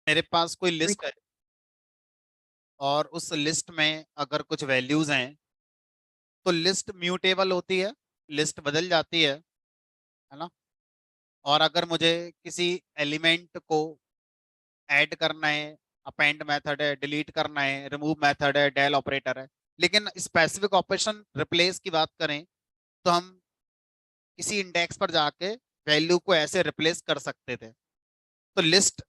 मेरे पास कोई लिस्ट है और उस लिस्ट में अगर कुछ वैल्यूज हैं तो लिस्ट म्यूटेबल होती है, लिस्ट बदल जाती है ना। और अगर मुझे किसी एलिमेंट को ऐड करना है, अपेंड मेथड है, डिलीट करना है, रिमूव मेथड है, डेल ऑपरेटर है। लेकिन स्पेसिफिक ऑपरेशन रिप्लेस की बात करें तो हम किसी इंडेक्स पर जाके वैल्यू को ऐसे रिप्लेस कर सकते थे। तो लिस्ट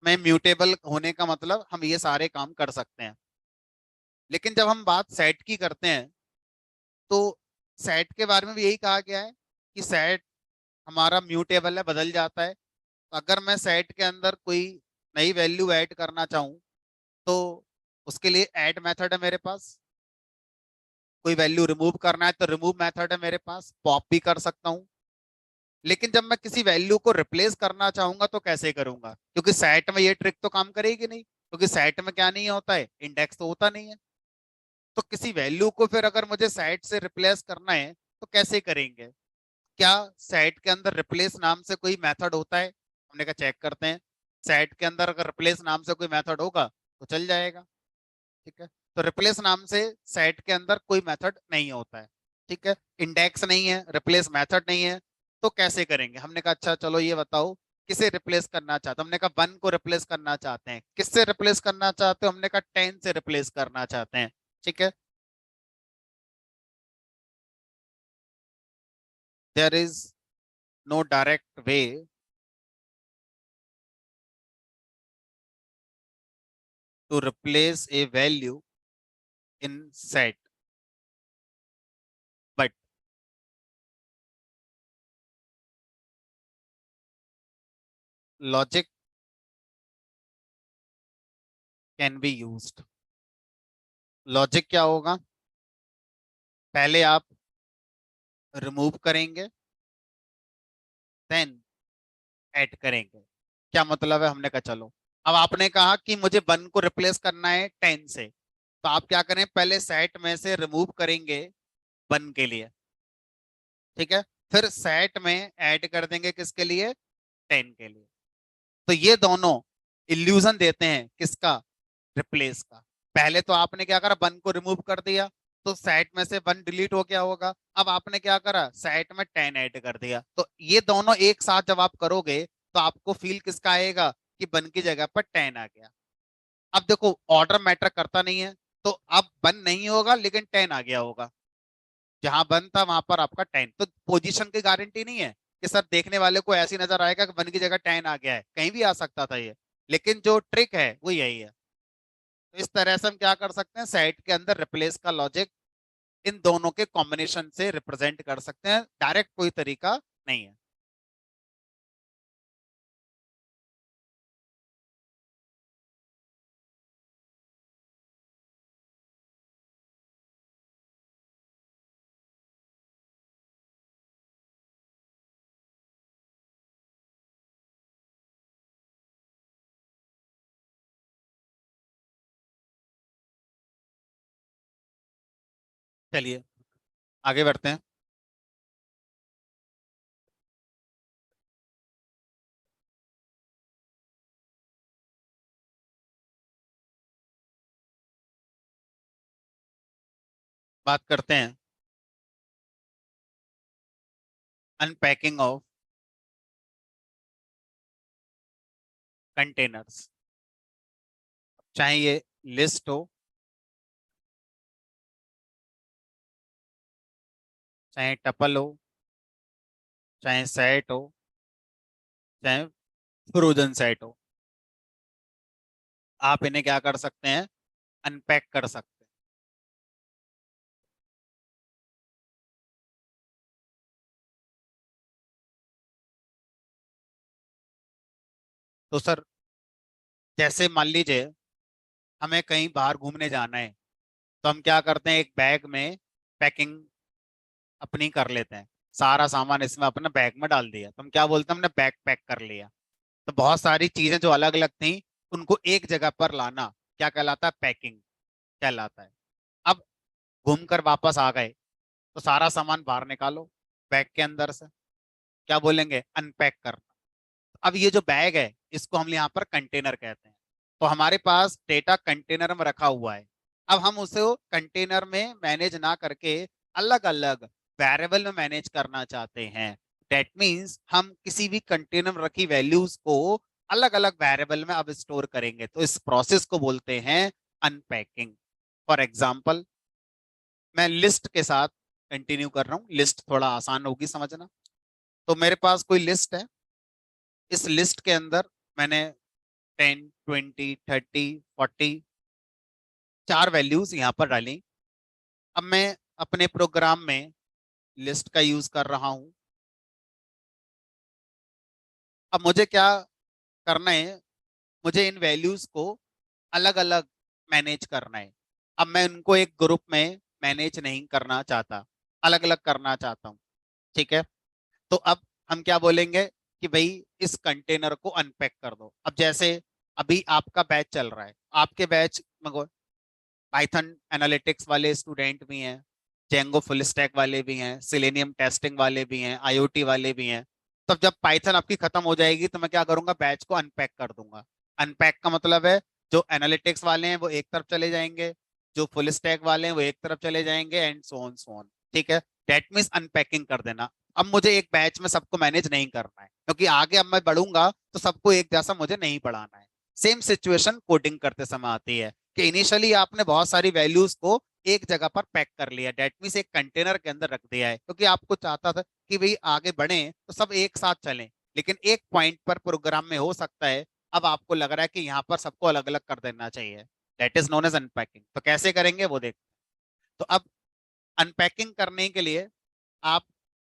में म्यूटेबल होने का मतलब हम ये सारे काम कर सकते हैं। लेकिन जब हम बात सेट की करते हैं तो सेट के बारे में भी यही कहा गया है कि सेट हमारा म्यूटेबल है, बदल जाता है। तो अगर मैं सेट के अंदर कोई नई वैल्यू ऐड करना चाहूँ तो उसके लिए ऐड मेथड है मेरे पास। कोई वैल्यू रिमूव करना है तो रिमूव मेथड है मेरे पास, पॉप भी कर सकता हूँ। लेकिन जब मैं किसी वैल्यू को रिप्लेस करना चाहूंगा तो कैसे करूंगा, क्योंकि सेट में ये ट्रिक तो काम करेगी नहीं, क्योंकि सेट में क्या नहीं होता है, इंडेक्स तो होता नहीं है। तो किसी वैल्यू को फिर अगर मुझे सेट से रिप्लेस करना है तो कैसे करेंगे? क्या सेट के अंदर रिप्लेस नाम से कोई मेथड होता है? हमने कहा चेक करते हैं। सेट के अंदर अगर रिप्लेस नाम से कोई मेथड होगा तो चल जाएगा। ठीक है, तो रिप्लेस नाम से सेट के अंदर कोई मेथड नहीं होता है। ठीक है, इंडेक्स नहीं है, रिप्लेस मेथड नहीं है, तो कैसे करेंगे? हमने कहा अच्छा चलो ये बताओ किसे रिप्लेस करना चाहते हो। हमने कहा 1 को रिप्लेस करना चाहते हैं। किससे रिप्लेस करना चाहते हो? हमने कहा 10 से रिप्लेस करना चाहते हैं। ठीक है, there is no direct way to replace a value in set, but logic can be used। Logic क्या होगा? पहले आप रिमूव करेंगे, देन ऐड करेंगे। क्या मतलब है? हमने कहा चलो, अब आपने कहा कि मुझे 1 को रिप्लेस करना है 10 से, तो आप क्या करें, पहले सेट में से रिमूव करेंगे 1 के लिए। ठीक है, फिर सेट में ऐड कर देंगे किसके लिए? 10 के लिए। तो ये दोनों इल्यूजन देते हैं किसका? रिप्लेस का। पहले तो आपने क्या करा, 1 को रिमूव कर दिया, तो सेट में से 1 डिलीट हो गया होगा। अब आपने क्या करा, सेट में 10 ऐड कर दिया। तो ये दोनों एक साथ जब आप करोगे तो आपको फील किसका आएगा कि 1 की जगह पर 10 आ गया। अब देखो ऑर्डर मैटर करता नहीं है, तो अब 1 नहीं होगा लेकिन 10 आ गया होगा। जहां 1 था वहां पर आपका 10, तो पोजीशन की गारंटी नहीं है कि सर देखने वाले को ऐसी नजर आएगा कि 1 की जगह 10 आ गया है, कहीं भी आ सकता था ये। लेकिन जो ट्रिक है वो यही है। तो इस तरह से हम क्या कर सकते हैं, सेट के अंदर रिप्लेस का लॉजिक इन दोनों के कॉम्बिनेशन से रिप्रेजेंट कर सकते हैं, डायरेक्ट कोई तरीका नहीं है। चलिए आगे बढ़ते हैं। बात करते हैं अनपैकिंग ऑफ कंटेनर्स। चाहे ये लिस्ट हो, चाहे टपल हो, चाहे सेट हो, चाहे फ्रोजन सेट हो, आप इन्हें क्या कर सकते हैं, अनपैक कर सकते हैं। तो सर जैसे मान लीजिए हमें कहीं बाहर घूमने जाना है, तो हम क्या करते हैं, एक बैग में पैकिंग अपनी कर लेते हैं। सारा सामान इसमें अपने बैग में डाल दिया, तो हम क्या बोलते हैं, हमने बैग पैक कर लिया। तो बहुत सारी चीजें जो अलग अलग थी उनको एक जगह पर लाना क्या कहलाता है? पैकिंग कहलाता है। अब घूम कर वापस आ गए तो सारा सामान बाहर निकालो बैग के अंदर से, क्या बोलेंगे? अनपैक करना। अब ये जो बैग है इसको हम यहाँ पर कंटेनर कहते हैं। तो हमारे पास डेटा कंटेनर में रखा हुआ है। अब हम उसे कंटेनर में मैनेज ना करके अलग अलग वेरिएबल में मैनेज करना चाहते हैं। दैट मीन्स हम किसी भी कंटेनर में रखी वैल्यूज को अलग अलग वेरिएबल में अब स्टोर करेंगे, तो इस प्रोसेस को बोलते हैं अनपैकिंग। फॉर एग्जाम्पल, मैं लिस्ट के साथ कंटिन्यू कर रहा हूँ, लिस्ट थोड़ा आसान होगी समझना। तो मेरे पास कोई लिस्ट है, इस लिस्ट के अंदर मैंने 10, 20, 30, 40 चार वैल्यूज यहाँ पर डाली। अब मैं अपने प्रोग्राम में लिस्ट का यूज कर रहा हूं। अब मुझे क्या करना है, मुझे इन वैल्यूज को अलग अलग मैनेज करना है। अब मैं उनको एक ग्रुप में मैनेज नहीं करना चाहता, अलग अलग करना चाहता हूँ। ठीक है, तो अब हम क्या बोलेंगे कि भाई इस कंटेनर को अनपैक कर दो। अब जैसे अभी आपका बैच चल रहा है, आपके बैच में पाइथन एनालिटिक्स वाले स्टूडेंट भी हैं, जेंगो फुल स्टैक वाले भी हैं, सिलेनियम टेस्टिंग वाले भी हैं, आईओटी वाले भी हैं। तब जब पाइथन आपकी खत्म हो जाएगी तो मैं क्या करूंगा, बैच को अनपैक कर दूंगा। अनपैक का मतलब है जो एनालिटिक्स वाले हैं वो एक तरफ चले जाएंगे, जो फुल स्टैक वाले हैं वो एक तरफ चले जाएंगे, एंड सो ऑन। ठीक है, दैट मीन्स अनपैकिंग कर देना। अब मुझे एक बैच में सबको मैनेज नहीं करना है, क्योंकि आगे अब मैं बढ़ूंगा तो सबको एक जैसा मुझे नहीं पढ़ाना है। सेम सिचुएशन कोडिंग करते समय आती है कि इनिशियली आपने बहुत सारी वैल्यूज को एक जगह पर पैक कर लिया, डेट मीन्स एक कंटेनर के अंदर रख दिया है, क्योंकि आपको चाहता था कि भाई आगे बढ़े तो सब एक साथ चलें। लेकिन एक पॉइंट पर प्रोग्राम में हो सकता है अब आपको लग रहा है कि यहाँ पर सबको अलग अलग कर देना चाहिए। That is known as unpacking. तो कैसे करेंगे वो देखते हैं। तो अब अनपैकिंग करने के लिए आप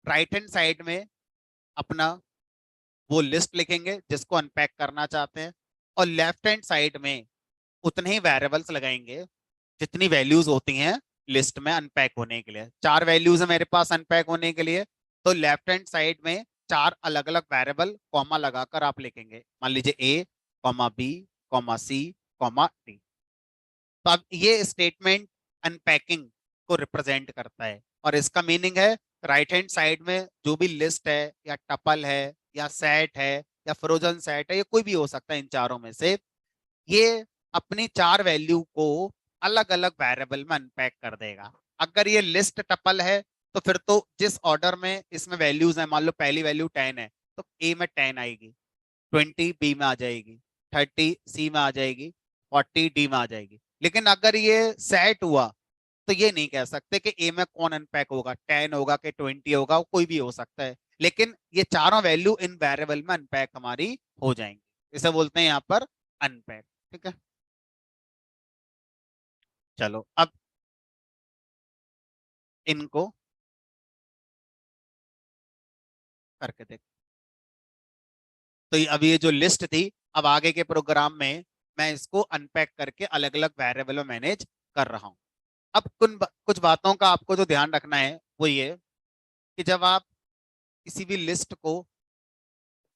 राइट हैंड साइड में अपना वो लिस्ट लिखेंगे जिसको अनपैक करना चाहते हैं, और लेफ्ट हैंड साइड में उतने ही वेरिएबल्स लगाएंगे जितनी वैल्यूज होती हैं लिस्ट में अनपैक होने के लिए। चार वैल्यूज है मेरे पास अनपैक होने के लिए, तो लेफ्ट हैंड साइड में चार अलग अलग वेरिएबल कॉमा लगाकर आप लिखेंगे। मान लीजिए ए, कॉमा बी, कॉमा सी, कॉमा डी। तो अब ये स्टेटमेंट अनपैकिंग को रिप्रेजेंट करता है, और इसका मीनिंग है राइट हैंड साइड में जो भी लिस्ट है या टपल है या सेट है या फ्रोजन सेट है, ये कोई भी हो सकता है इन चारों में से, ये अपनी चार वैल्यू को अलग अलग वेरिएबल में अनपैक कर देगा। अगर ये लिस्ट टपल है तो फिर तो जिस ऑर्डर में इसमें वैल्यूज है, मान लो पहली वैल्यू 10 है तो ए में 10 आएगी, 20 बी में आ जाएगी, 30 सी में आ जाएगी, 40 डी में आ जाएगी। लेकिन अगर ये सेट हुआ तो ये नहीं कह सकते कि ए में कौन अनपैक होगा, 10 होगा कि 20 होगा, कोई भी हो सकता है। लेकिन ये चारों वैल्यू इन वेरिएबल में अनपैक हमारी हो जाएंगी, इसे बोलते हैं यहाँ पर अनपैक। ठीक है, चलो अब इनको करके देख। तो अब ये जो लिस्ट थी, अब आगे के प्रोग्राम में मैं इसको अनपैक करके अलग अलग वेरिएबल में मैनेज कर रहा हूँ। अब कुछ बातों का आपको जो ध्यान रखना है वो ये कि जब आप किसी भी लिस्ट को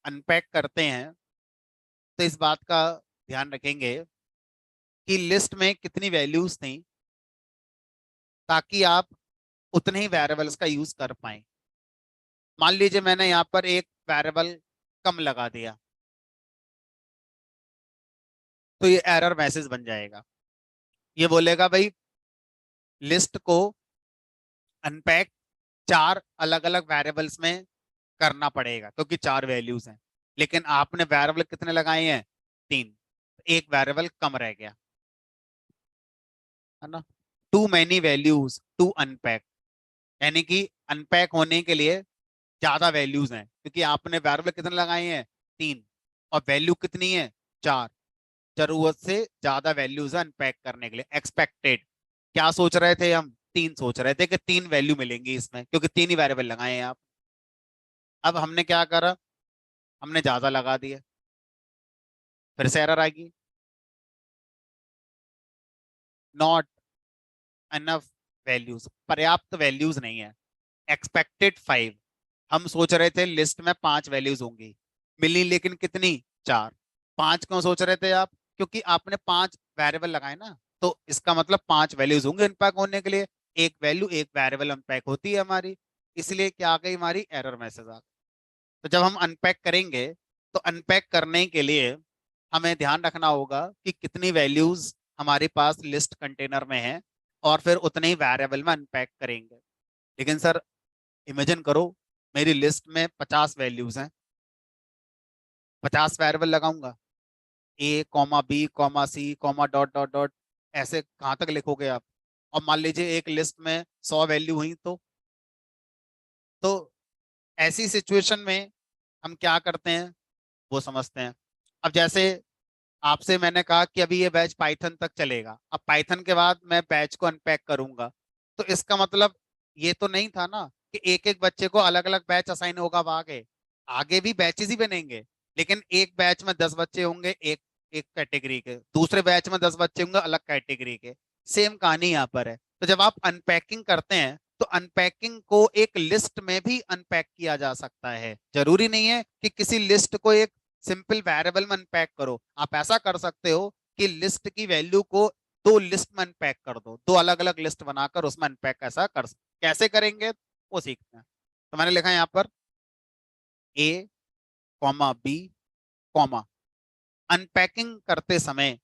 अनपैक करते हैं तो इस बात का ध्यान रखेंगे कि लिस्ट में कितनी वैल्यूज थी, ताकि आप उतने ही वेरिएबल्स का यूज कर पाए। मान लीजिए मैंने यहाँ पर एक वेरिएबल कम लगा दिया तो ये एरर मैसेज बन जाएगा। ये बोलेगा भाई लिस्ट को अनपैक चार अलग अलग वेरिएबल्स में करना पड़ेगा क्योंकि चार वैल्यूज हैं, लेकिन आपने वेरिएबल कितने लगाए हैं, तीन, एक वेरिएबल कम रह गया, है ना। Too many values to unpack, यानी कि अनपैक होने के लिए ज्यादा वैल्यूज हैं, क्योंकि आपने वेरिएबल कितने लगाए हैं, तीन, और वैल्यू कितनी है, चार। जरूरत से ज्यादा वैल्यूज है अनपैक करने के लिए। एक्सपेक्टेड क्या सोच रहे थे हम, तीन सोच रहे थे कि तीन वैल्यू मिलेंगी इसमें, क्योंकि तीन ही वेरिएबल लगाए हैं आप। अब हमने क्या करा, हमने ज्यादा लगा दिया, फिर से एरर आएगी, नॉट एनफ वैल्यूज, पर्याप्त वैल्यूज नहीं है। एक्सपेक्टेड फाइव, हम सोच रहे थे लिस्ट में पांच वैल्यूज होंगी, मिली लेकिन कितनी, चार। पांच क्यों सोच रहे थे आप, क्योंकि आपने पांच वेरिएबल लगाए ना, तो इसका मतलब पांच वैल्यूज होंगे अनपैक होने के लिए। एक वैल्यू एक वेरिएबल अनपैक होती है हमारी, इसलिए क्या आ गई, हमारी एरर मैसेज आ गई। तो जब हम अनपैक करेंगे तो अनपैक करने के लिए हमें ध्यान रखना होगा कि कितनी वैल्यूज हमारे पास लिस्ट कंटेनर में है, और फिर उतने ही वेरिएबल में अनपैक करेंगे। लेकिन सर, इमेजिन करो मेरी लिस्ट में 50 वैल्यूज हैं, 50 वेरिएबल लगाऊंगा, A, B, C, dot dot dot, ऐसे कहाँ तक लिखोगे आप? और मान लीजिए एक लिस्ट में 100 वैल्यू हुई, तो ऐसी सिचुएशन में हम क्या करते हैं वो समझते हैं। अब जैसे आपसे मैंने कहा कि अभी ये बैच पाइथन तक चलेगा, अब पाइथन के बाद मैं बैच को अनपैक करूंगा, तो इसका मतलब ये तो नहीं था ना कि एक एक बच्चे को अलग अलग बैच असाइन होगा। अब आगे आगे भी बैचेस ही बनेंगे, लेकिन एक बैच में 10 बच्चे होंगे एक एक कैटेगरी के, दूसरे बैच में 10 बच्चे होंगे अलग कैटेगरी के। सेम कहानी यहाँ पर है। तो जब आप अनपैकिंग करते हैं तो अनपैकिंग को एक लिस्ट में भी अनपैक किया जा सकता है। जरूरी नहीं है कि किसी लिस्ट को एक सिंपल वेरिएबल में अनपैक करो। आप ऐसा कर सकते हो कि लिस्ट की वैल्यू को दो लिस्ट में अनपैक कर दो, दो अलग अलग लिस्ट बनाकर उसमें अनपैक ऐसा कर कैसे करेंगे वो सीखते हैं। तो मैंने लिखा है यहाँ पर A, B, अनपैकिंग करते समय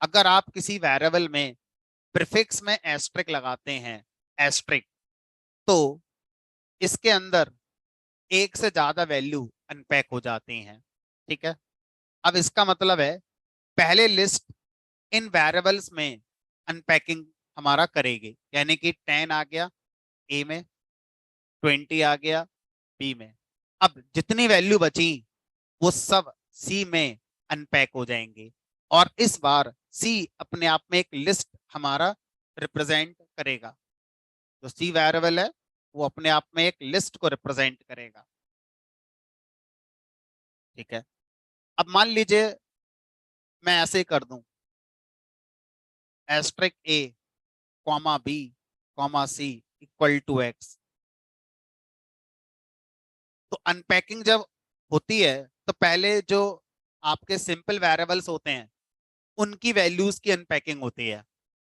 अगर आप किसी वेरिएबल में प्रीफिक्स में एस्ट्रिक लगाते हैं, एस्ट्रिक, तो इसके अंदर एक से ज्यादा वैल्यू अनपैक हो जाती हैं। ठीक है। अब इसका मतलब है पहले लिस्ट इन वेरिएबल्स में अनपैकिंग हमारा करेगी, यानी कि 10 आ गया ए में, 20 आ गया बी में। अब जितनी वैल्यू बची वो सब सी में अनपैक हो जाएंगे, और इस बार सी अपने आप में एक लिस्ट हमारा रिप्रेजेंट करेगा। जो सी वेरिएबल है वो अपने आप में एक लिस्ट को रिप्रेजेंट करेगा। ठीक है। अब मान लीजिए मैं ऐसे ही कर दूं, asterisk A, B, C equal to x. तो अनपैकिंग जब होती है तो पहले जो आपके सिंपल वेरिएबल्स होते हैं उनकी वैल्यूज की अनपैकिंग होती है।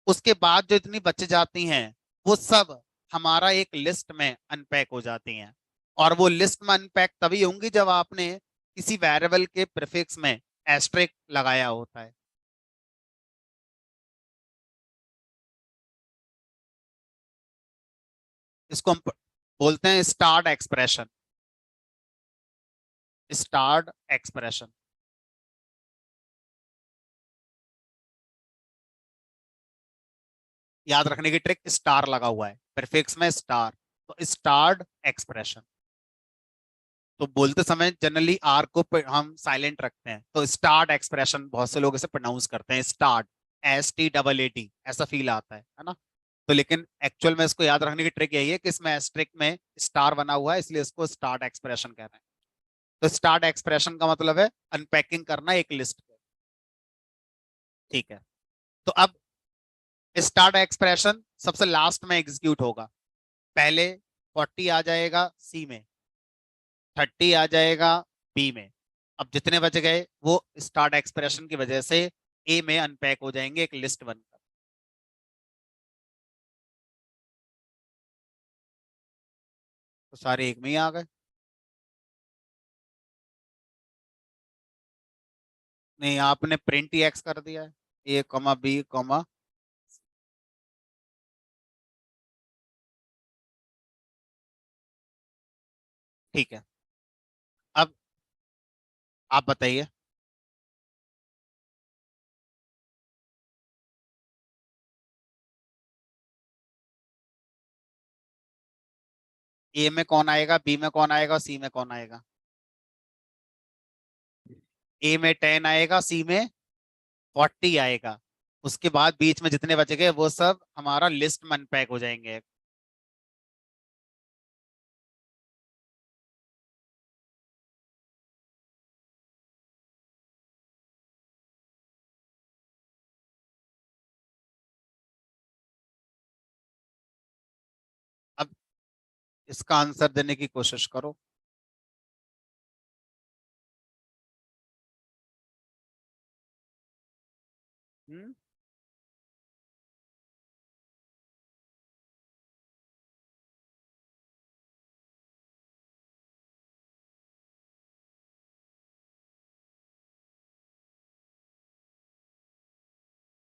उसके बाद जो इतनी बच जाती हैं वो सब हमारा एक लिस्ट में अनपैक हो जाती हैं। और वो लिस्ट में अनपैक तभी होंगी जब आपने किसी वेरिएबल के प्रीफिक्स में एस्ट्रिक लगाया होता है। इसको हम बोलते हैं स्टार्ड एक्सप्रेशन। स्टार्ड एक्सप्रेशन। याद रखने की ट्रिक, स्टार लगा हुआ है प्रीफिक्स में, स्टार, तो स्टार्ड एक्सप्रेशन। तो बोलते समय जनरली आर को हम साइलेंट रखते हैं, तो स्टार्ट एक्सप्रेशन बहुत से लोग इसे प्रोनाउंस करते हैं स्टार्ट, STAAT, ऐसा फील आता है ना। तो लेकिन एक्चुअल में इसको याद रखने की ट्रिक यही है कि इसमें एस्ट्रिक में स्टार बना हुआ है, इसलिए इसको स्टार्ट एक्सप्रेशन कह रहे हैं। तो स्टार्ट एक्सप्रेशन का मतलब है अनपैकिंग करना एक लिस्ट पे। ठीक है। तो अब स्टार्ट एक्सप्रेशन सबसे लास्ट में एग्जीक्यूट होगा। पहले 40 आ जाएगा सी में, 30 आ जाएगा बी में। अब जितने बच गए वो स्टार्ट एक्सप्रेशन की वजह से ए में अनपैक हो जाएंगे एक लिस्ट बनकर। तो सारे एक में ही आ गए। नहीं, आपने प्रिंट ही एक्स कर दिया है, A, B, ठीक है। अब आप बताइए। ए में कौन आएगा, बी में कौन आएगा, सी में कौन आएगा? ए में 10 आएगा, सी में 40 आएगा। उसके बाद बीच में जितने बच गए वो सब हमारा लिस्ट में अनपैक हो जाएंगे। अब इसका आंसर देने की कोशिश करो। हम्म।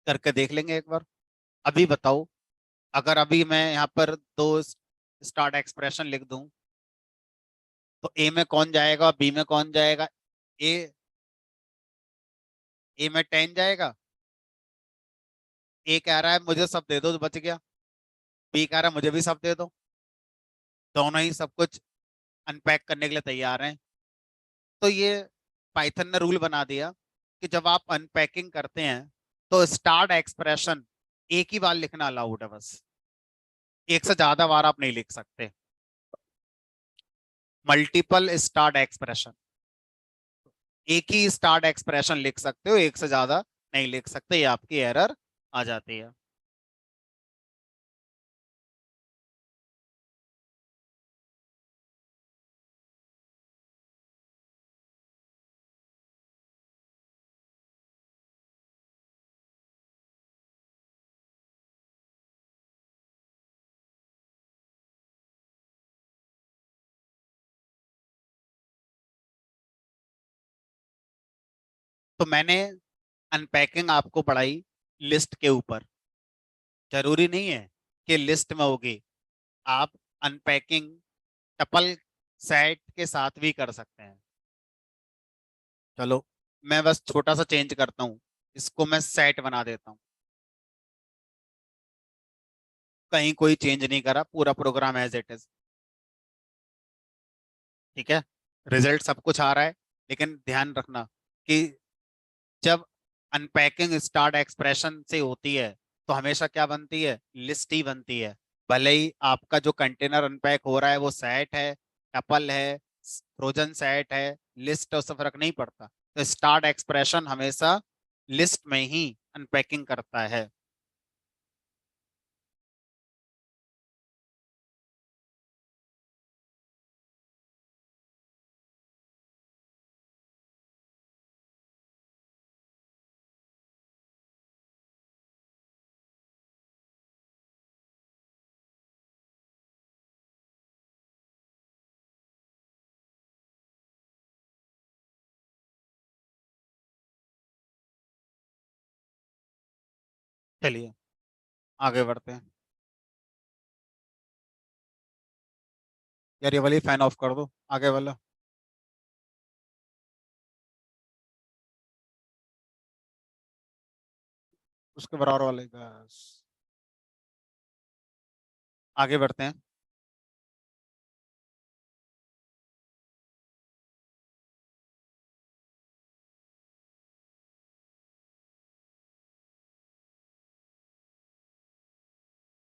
करके देख लेंगे एक बार। अभी बताओ, अगर अभी मैं यहाँ पर दो स्टार्ट एक्सप्रेशन लिख दूं, तो ए में कौन जाएगा, बी में कौन जाएगा? ए ए में 10 जाएगा। ए कह रहा है मुझे सब दे दो तो बच गया, बी कह रहा है मुझे भी सब दे दो। दोनों ही सब कुछ अनपैक करने के लिए तैयार हैं। तो ये पाइथन ने रूल बना दिया कि जब आप अनपैकिंग करते हैं तो स्टार्ट एक्सप्रेशन एक ही बार लिखना अलाउड है बस, एक से ज्यादा बार आप नहीं लिख सकते। मल्टीपल स्टार्ट एक्सप्रेशन, एक ही स्टार्ट एक्सप्रेशन लिख सकते हो, एक से ज्यादा नहीं लिख सकते, ये आपकी एरर आ जाती है। तो मैंने अनपैकिंग आपको पढ़ाई लिस्ट के ऊपर, जरूरी नहीं है कि लिस्ट में होगी। आप अनपैकिंग टपल सेट के साथ भी कर सकते हैं। चलो, मैं बस छोटा सा चेंज करता हूँ, इसको मैं सेट बना देता हूँ। कहीं कोई चेंज नहीं करा, पूरा प्रोग्राम एज इट इज। ठीक है, रिजल्ट सब कुछ आ रहा है, लेकिन ध्यान रखना कि जब अनपैकिंग स्टार्ट एक्सप्रेशन से होती है तो हमेशा क्या बनती है, लिस्ट ही बनती है। भले ही आपका जो कंटेनर अनपैक हो रहा है वो सेट है, टपल है, फ्रोजन सेट है, लिस्ट, उससे फर्क नहीं पड़ता। तो स्टार्ट एक्सप्रेशन हमेशा लिस्ट में ही अनपैकिंग करता है। चलिए आगे बढ़ते हैं। यार ये वाली फैन ऑफ कर दो, आगे वाला। उसके बराबर वाले, बस। आगे बढ़ते हैं।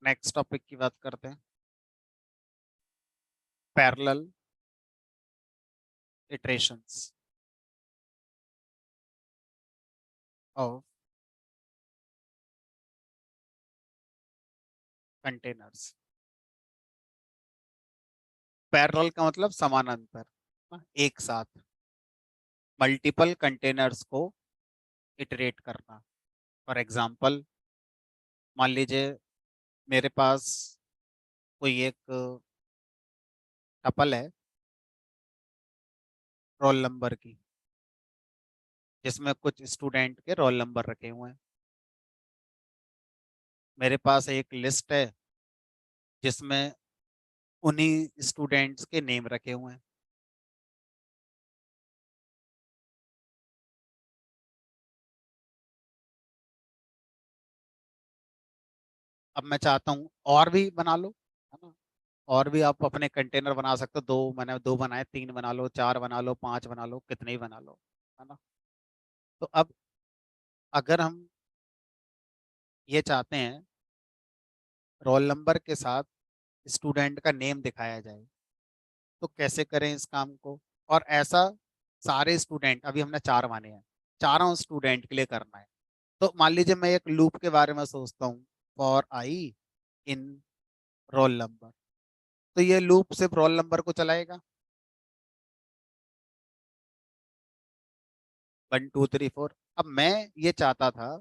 नेक्स्ट टॉपिक की बात करते हैं, parallel iterations of containers. Parallel का मतलब समानांतर, एक साथ मल्टीपल कंटेनर्स को इटरेट करना। फॉर एग्जांपल, मान लीजिए मेरे पास कोई एक टपल है रोल नंबर की, जिसमें कुछ स्टूडेंट के रोल नंबर रखे हुए हैं। मेरे पास एक लिस्ट है जिसमें उन्हीं स्टूडेंट्स के नेम रखे हुए हैं। अब मैं चाहता हूँ और भी बना लो, है ना? और भी आप अपने कंटेनर बना सकते हो। दो, मैंने दो बनाए, तीन बना लो, चार बना लो, पांच बना लो, कितने ही बना लो, है ना? तो अब अगर हम ये चाहते हैं रोल नंबर के साथ स्टूडेंट का नेम दिखाया जाए, तो कैसे करें इस काम को? और ऐसा सारे स्टूडेंट, अभी हमने चार माने हैं, चारों स्टूडेंट के लिए करना है। तो मान लीजिए मैं एक लूप के बारे में सोचता हूँ, for I in roll number. तो ये लूप सिर्फ रोल नंबर को चलाएगा, 1 2 3 4। अब मैं ये चाहता था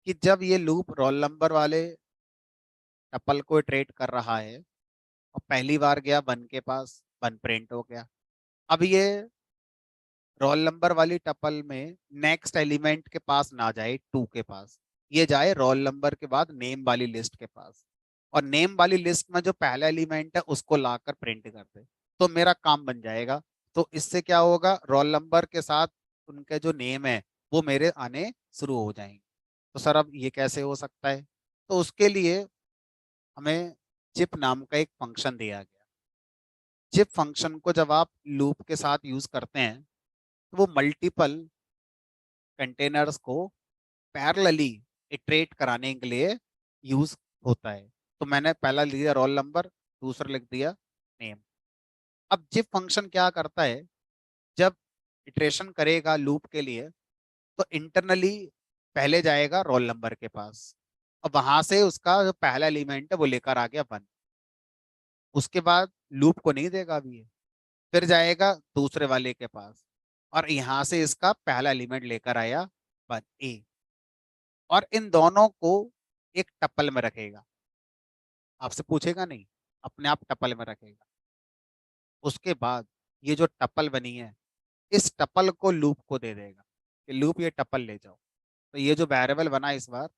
कि जब ये लूप रोल नंबर वाले टपल को इटरेट कर रहा है और पहली बार गया 1 के पास, 1 प्रिंट हो गया। अब ये रोल नंबर वाली टपल में नेक्स्ट एलिमेंट के पास ना जाए, 2 के पास, ये जाए रोल नंबर के बाद नेम वाली लिस्ट के पास, और नेम वाली लिस्ट में जो पहला एलिमेंट है उसको लाकर प्रिंट कर दे, तो मेरा काम बन जाएगा। तो इससे क्या होगा, रोल नंबर के साथ उनके जो नेम है वो मेरे आने शुरू हो जाएंगे। तो सर अब ये कैसे हो सकता है? तो उसके लिए हमें जिप नाम का एक फंक्शन दिया गया। जिप फंक्शन को जब आप लूप के साथ यूज करते हैं तो वो मल्टीपल कंटेनर्स को पैरेलली इटरेट कराने के लिए यूज होता है। तो मैंने पहला लिख दिया रोल नंबर, दूसरा लिख दिया नेम। अब जिप फंक्शन क्या करता है, जब इटरेशन करेगा लूप के लिए तो इंटरनली पहले जाएगा रोल नंबर के पास, और वहां से उसका जो पहला एलिमेंट है वो लेकर आ गया 1। उसके बाद लूप को नहीं देगा अभी ये, फिर जाएगा दूसरे वाले के पास, और यहां से इसका पहला एलिमेंट लेकर आया 1 A, और इन दोनों को एक टपल में रखेगा। आपसे पूछेगा नहीं, अपने आप टपल में रखेगा। उसके बाद ये जो टपल बनी है इस टपल को लूप को दे देगा कि लूप ये टपल ले जाओ। तो ये जो वेरिएबल बना इस बार,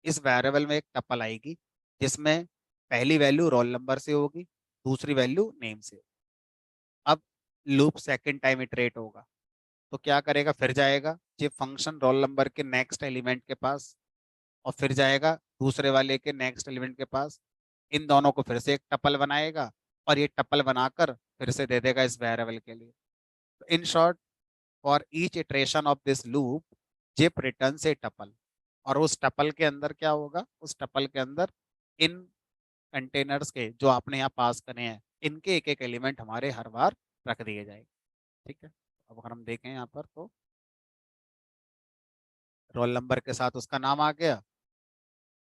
इस वेरिएबल में एक टपल आएगी जिसमें पहली वैल्यू रोल नंबर से होगी, दूसरी वैल्यू नेम से। अब लूप सेकंड टाइम इटरेट होगा तो क्या करेगा, फिर जाएगा ये फंक्शन रोल नंबर के नेक्स्ट एलिमेंट के पास, और फिर जाएगा दूसरे वाले के नेक्स्ट एलिमेंट के पास। इन दोनों को फिर से एक टपल बनाएगा, और ये टपल बनाकर फिर से दे देगा इस वेरिएबल के लिए। In short, for each iteration of this loop zip return से टपल, और उस टपल के अंदर क्या होगा, उस टपल के अंदर इन कंटेनर्स के जो आपने यहाँ पास करे हैं इनके एक एक एलिमेंट हमारे हर बार रख दिए जाएंगे। ठीक है, अब अगर हम देखें यहाँ पर तो रोल नंबर के साथ उसका नाम आ गया,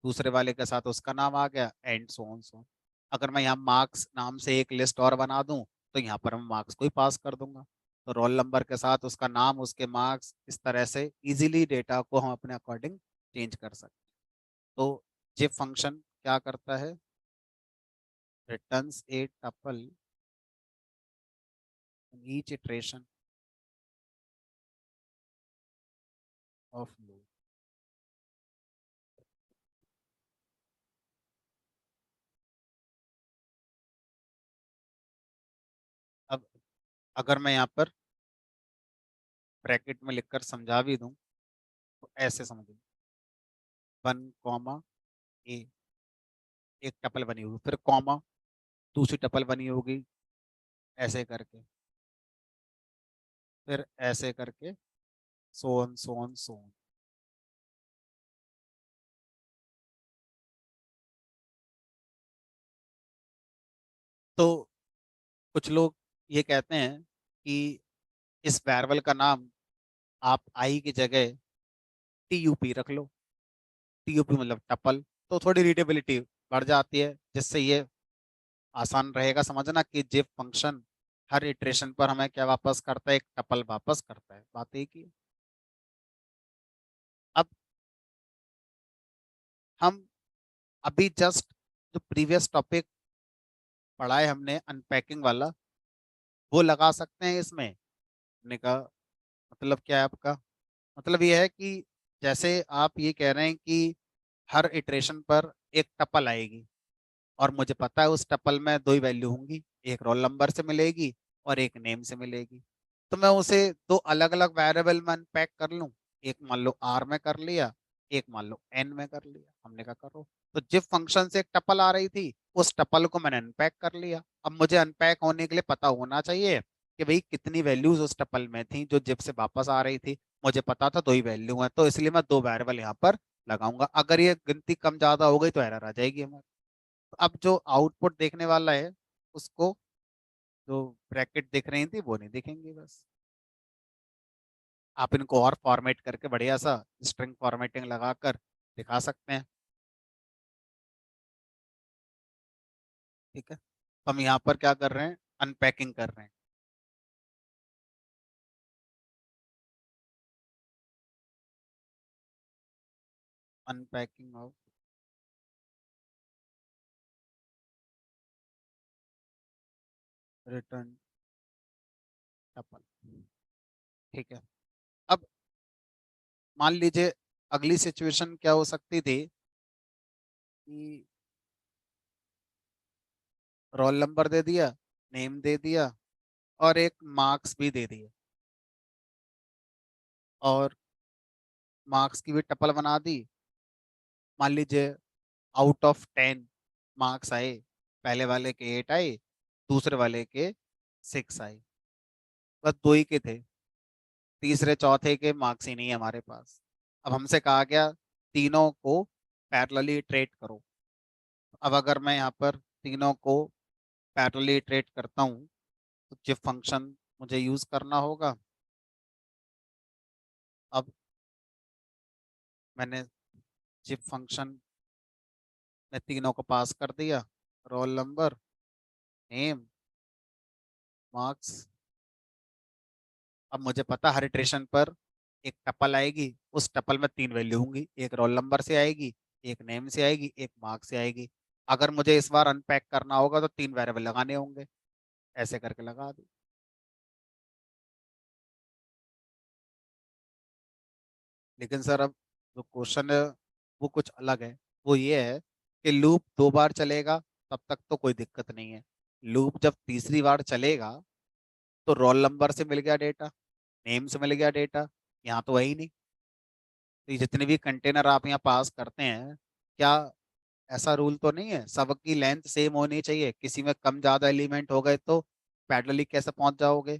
दूसरे वाले के साथ उसका नाम आ गया, एंड सो ऑन सो। अगर मैं यहाँ मार्क्स नाम से एक लिस्ट और बना दूं तो यहाँ पर मैं मार्क्स को ही पास कर दूंगा। तो रोल नंबर के साथ उसका नाम, उसके मार्क्स, इस तरह से इजीली डेटा को हम अपने अकॉर्डिंग चेंज कर सकते हैं। तो ये फंक्शन क्या करता है, returns A tuple each iteration of loop. अब अगर मैं यहाँ पर ब्रैकेट में लिखकर समझा भी दूं तो ऐसे समझिए, 1 A, एक टपल बनी हुई, फिर कॉमा, दूसरी टपल बनी होगी, ऐसे करके, फिर ऐसे करके, सोन सोन सोन। तो कुछ लोग ये कहते हैं कि इस वेरिएबल का नाम आप आई की जगह TUP रख लो। TUP मतलब टपल, तो थोड़ी रीडेबिलिटी बढ़ जाती है, जिससे ये आसान रहेगा समझना कि जिप फंक्शन हर इटरेशन पर हमें क्या वापस करता है, एक टपल वापस करता है। बात एक ही। अब हम अभी जस्ट जो प्रीवियस टॉपिक पढ़ा है हमने अनपैकिंग वाला, वो लगा सकते हैं इसमें। हमने कहा मतलब क्या है आपका, मतलब ये है कि जैसे आप ये कह रहे हैं कि हर इटरेशन पर एक टपल आएगी, और मुझे पता है उस टपल में दो ही वैल्यू होंगी, एक रोल नंबर से मिलेगी और एक नेम से मिलेगी। तो मैं उसे दो अलग अलग वेरिएबल में अनपैक कर लूं, एक मान लो R में कर लिया, एक मान लो N में कर लिया। हमने कहा करो। तो जिप फंक्शन से एक टपल आ रही थी, उस टपल को मैंने अनपैक कर लिया। अब मुझे अनपैक होने के लिए पता होना चाहिए कि भाई कितनी वैल्यूज उस टपल में थी जो जिप से वापस आ रही थी। मुझे पता था दो ही वैल्यू है, तो इसलिए मैं दो वेरिएबल यहाँ पर लगाऊंगा। अगर ये गिनती कम ज्यादा हो गई तो एरर आ जाएगी हमारी। तो अब जो आउटपुट देखने वाला है उसको, जो ब्रैकेट दिख रही थी वो नहीं दिखेंगी बस। आप इनको और फॉर्मेट करके बढ़िया सा स्ट्रिंग फॉर्मेटिंग लगाकर दिखा सकते हैं। ठीक है, तो हम यहाँ पर क्या कर रहे हैं, अनपैकिंग कर रहे हैं। Unpacking of return tuple. ठीक है, अब मान लीजिए अगली सिचुएशन क्या हो सकती थी कि रोल नंबर दे दिया, नेम दे दिया, और एक मार्क्स भी दे दिए, और मार्क्स की भी टपल बना दी। मान लीजिए आउट ऑफ 10 मार्क्स आए, पहले वाले के 8 आए, दूसरे वाले के 6 आए, बस दो ही के थे, तीसरे चौथे के मार्क्स ही नहीं है हमारे पास। अब हमसे कहा गया तीनों को पैरेलली इटरेट करो। अब अगर मैं यहाँ पर तीनों को पैरेलली इटरेट करता हूँ तो जिप फंक्शन मुझे यूज करना होगा। अब मैंने जिप फंक्शन में तीनों को पास कर दिया, रोल नंबर, नेम, मार्क्स। अब मुझे पता हर इटरेशन पर एक टपल आएगी, उस टपल में तीन वैल्यू होंगी, एक रोल नंबर से आएगी, एक नेम से आएगी, एक मार्क्स से आएगी। अगर मुझे इस बार अनपैक करना होगा तो तीन वेरिएबल लगाने होंगे, ऐसे करके लगा दी। लेकिन सर अब जो क्वेश्चन है वो कुछ अलग है। वो ये है कि लूप दो बार चलेगा तब तक तो कोई दिक्कत नहीं है, लूप जब तीसरी बार चलेगा तो रोल नंबर से मिल गया डेटा, नेम से मिल गया डेटा, यहाँ तो वही नहीं। तो ये जितने भी कंटेनर आप यहाँ पास करते हैं, क्या ऐसा रूल तो नहीं है सबकी लेंथ सेम होनी चाहिए? किसी में कम ज्यादा एलिमेंट हो गए तो पैरेलली कैसे पहुंच जाओगे?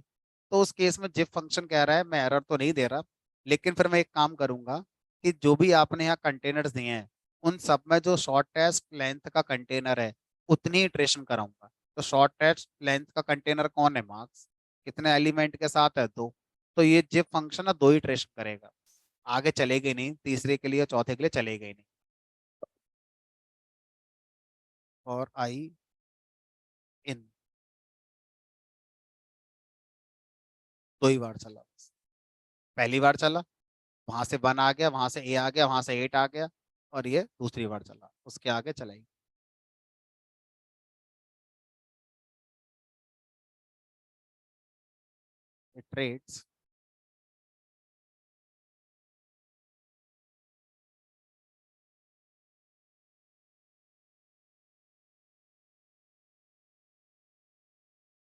तो उस केस में जिप फंक्शन कह रहा है, मैं एरर तो नहीं दे रहा, लेकिन फिर मैं एक काम करूंगा कि जो भी आपने यहाँ कंटेनर्स दिए हैं उन सब में जो शॉर्टेस्ट लेंथ का कंटेनर है उतनी इटरेशन कराऊंगा। तो शॉर्टेस्ट लेंथ का कंटेनर कौन है? मार्क्स। कितने एलिमेंट के साथ है? दो। तो ये जिप फंक्शन है दो इटरेशन करेगा, आगे चलेगी नहीं, तीसरे के लिए चौथे के लिए चलेगा ही नहीं। और आई इन दो ही बार चला बस। पहली बार चला, वहां से वन आ गया, वहां से ए आ गया, वहां से एट आ गया, और ये दूसरी बार चला, उसके आगे चलाई ट्रेड्स।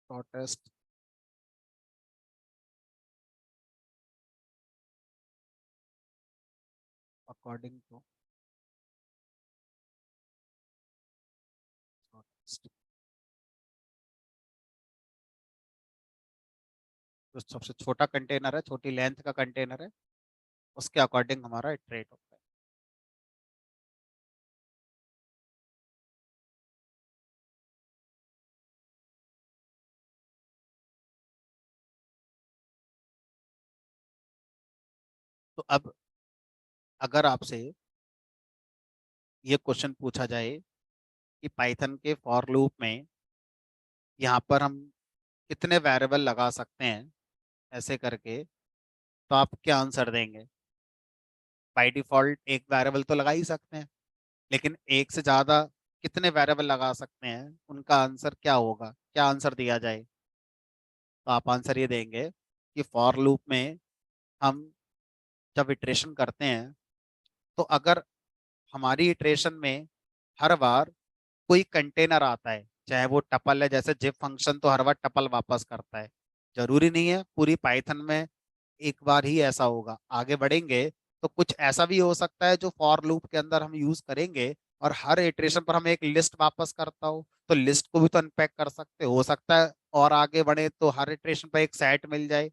शॉर्टेस्ट अकॉर्डिंग टू शॉर्टेस्ट, जो सबसे छोटा कंटेनर है, छोटी लेंथ का कंटेनर है, उसके अकॉर्डिंग हमारा ट्रेड होता है। तो अब अगर आपसे ये क्वेश्चन पूछा जाए कि पाइथन के फॉर लूप में यहाँ पर हम कितने वेरिएबल लगा सकते हैं ऐसे करके, तो आप क्या आंसर देंगे? बाय डिफॉल्ट एक वेरिएबल तो लगा ही सकते हैं, लेकिन एक से ज्यादा कितने वेरिएबल लगा सकते हैं, उनका आंसर क्या होगा? क्या आंसर दिया जाए? तो आप आंसर ये देंगे कि फॉर लूप में हम जब इटरेशन करते हैं तो अगर हमारी इटरेशन में हर बार कोई कंटेनर आता है, चाहे वो टपल है, जैसे जिप फंक्शन तो हर बार टपल वापस करता है, जरूरी नहीं है पूरी पाइथन में एक बार ही ऐसा होगा। आगे बढ़ेंगे तो कुछ ऐसा भी हो सकता है जो फॉर लूप के अंदर हम यूज करेंगे और हर इटरेशन पर हम एक लिस्ट वापस करता हो, तो लिस्ट को भी तो अनपैक कर सकते हो सकता है। और आगे बढ़े तो हर इटरेशन पर एक सेट मिल जाए।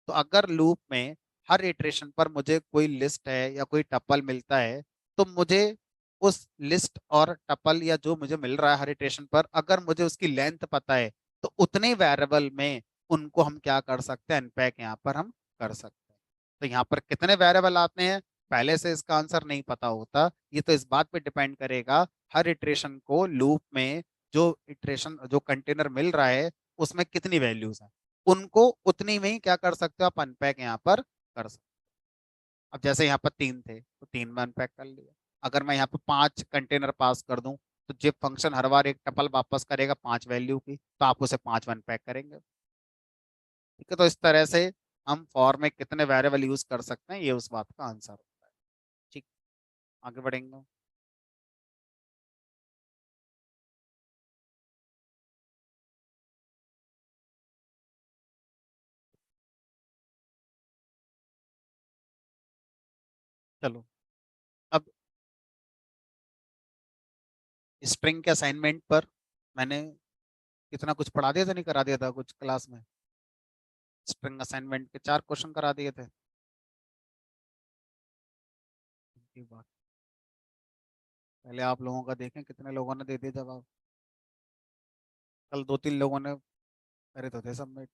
तो अगर लूप में हर इटरेशन पर मुझे कोई लिस्ट है या कोई टपल मिलता है, तो मुझे उस लिस्ट और टपल या जो मुझे मिल रहा है हर इटरेशन पर, अगर मुझे उसकी लेंथ पता है तो उतने वेरिएबल में उनको हम क्या कर सकते हैं? अनपैक यहाँ पर हम कर सकते हैं। तो यहाँ पर कितने वेरिएबल आते हैं पहले से इसका आंसर नहीं पता होता, ये तो इस बात पे डिपेंड करेगा हर इटरेशन को लूप में जो इटरेशन जो कंटेनर मिल रहा है उसमें कितनी वैल्यूज हैं, उनको उतनी में ही क्या कर सकते हो आप? अनपैक यहाँ पर कर सकते हो। अब जैसे यहाँ पर तीन थे तो तीन में अनपैक कर लिया। अगर मैं यहाँ पर पांच कंटेनर पास कर दूं तो जिप फंक्शन हर बार एक टपल वापस करेगा पांच वैल्यू की, तो आप उसे पांच में अनपैक करेंगे। ठीक है, तो इस तरह से हम फॉर में कितने वेरिएबल यूज कर सकते हैं, ये उस बात का आंसर होता है। ठीक। आगे बढ़ेंगे। चलो, अब स्ट्रिंग के असाइनमेंट पर मैंने कितना कुछ पढ़ा दिया था, नहीं करा दिया था कुछ क्लास में? स्ट्रिंग असाइनमेंट के 4 क्वेश्चन करा दिए थे। की बात, पहले आप लोगों का देखें कितने लोगों ने दे दिया जवाब। कल 2-3 लोगों ने करे तो थे सबमिट।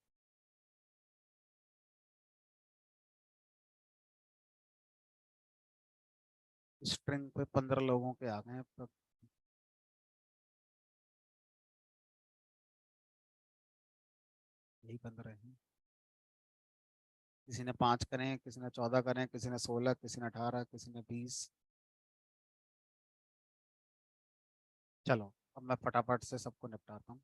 स्ट्रिंग पे 15 लोगों के आ गए हैं अब तक। यही 15 हैं। किसी ने 5 करें, किसी ने 14 करें, किसी ने 16, किसी ने 18, किसी ने 20। चलो, अब मैं फटाफट से सबको निपटाता हूँ।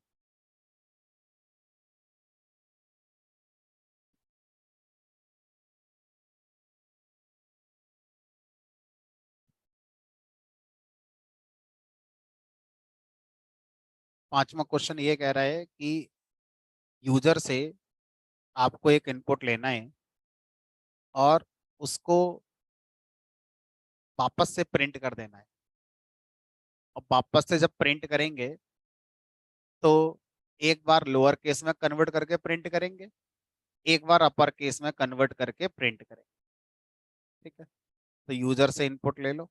पांचवा क्वेश्चन ये कह रहा है कि यूजर से आपको एक इनपुट लेना है और उसको वापस से प्रिंट कर देना है। और वापस से जब प्रिंट करेंगे तो एक बार लोअर केस में कन्वर्ट करके प्रिंट करेंगे, एक बार अपर केस में कन्वर्ट करके प्रिंट करेंगे। ठीक है, तो यूजर से इनपुट ले लो।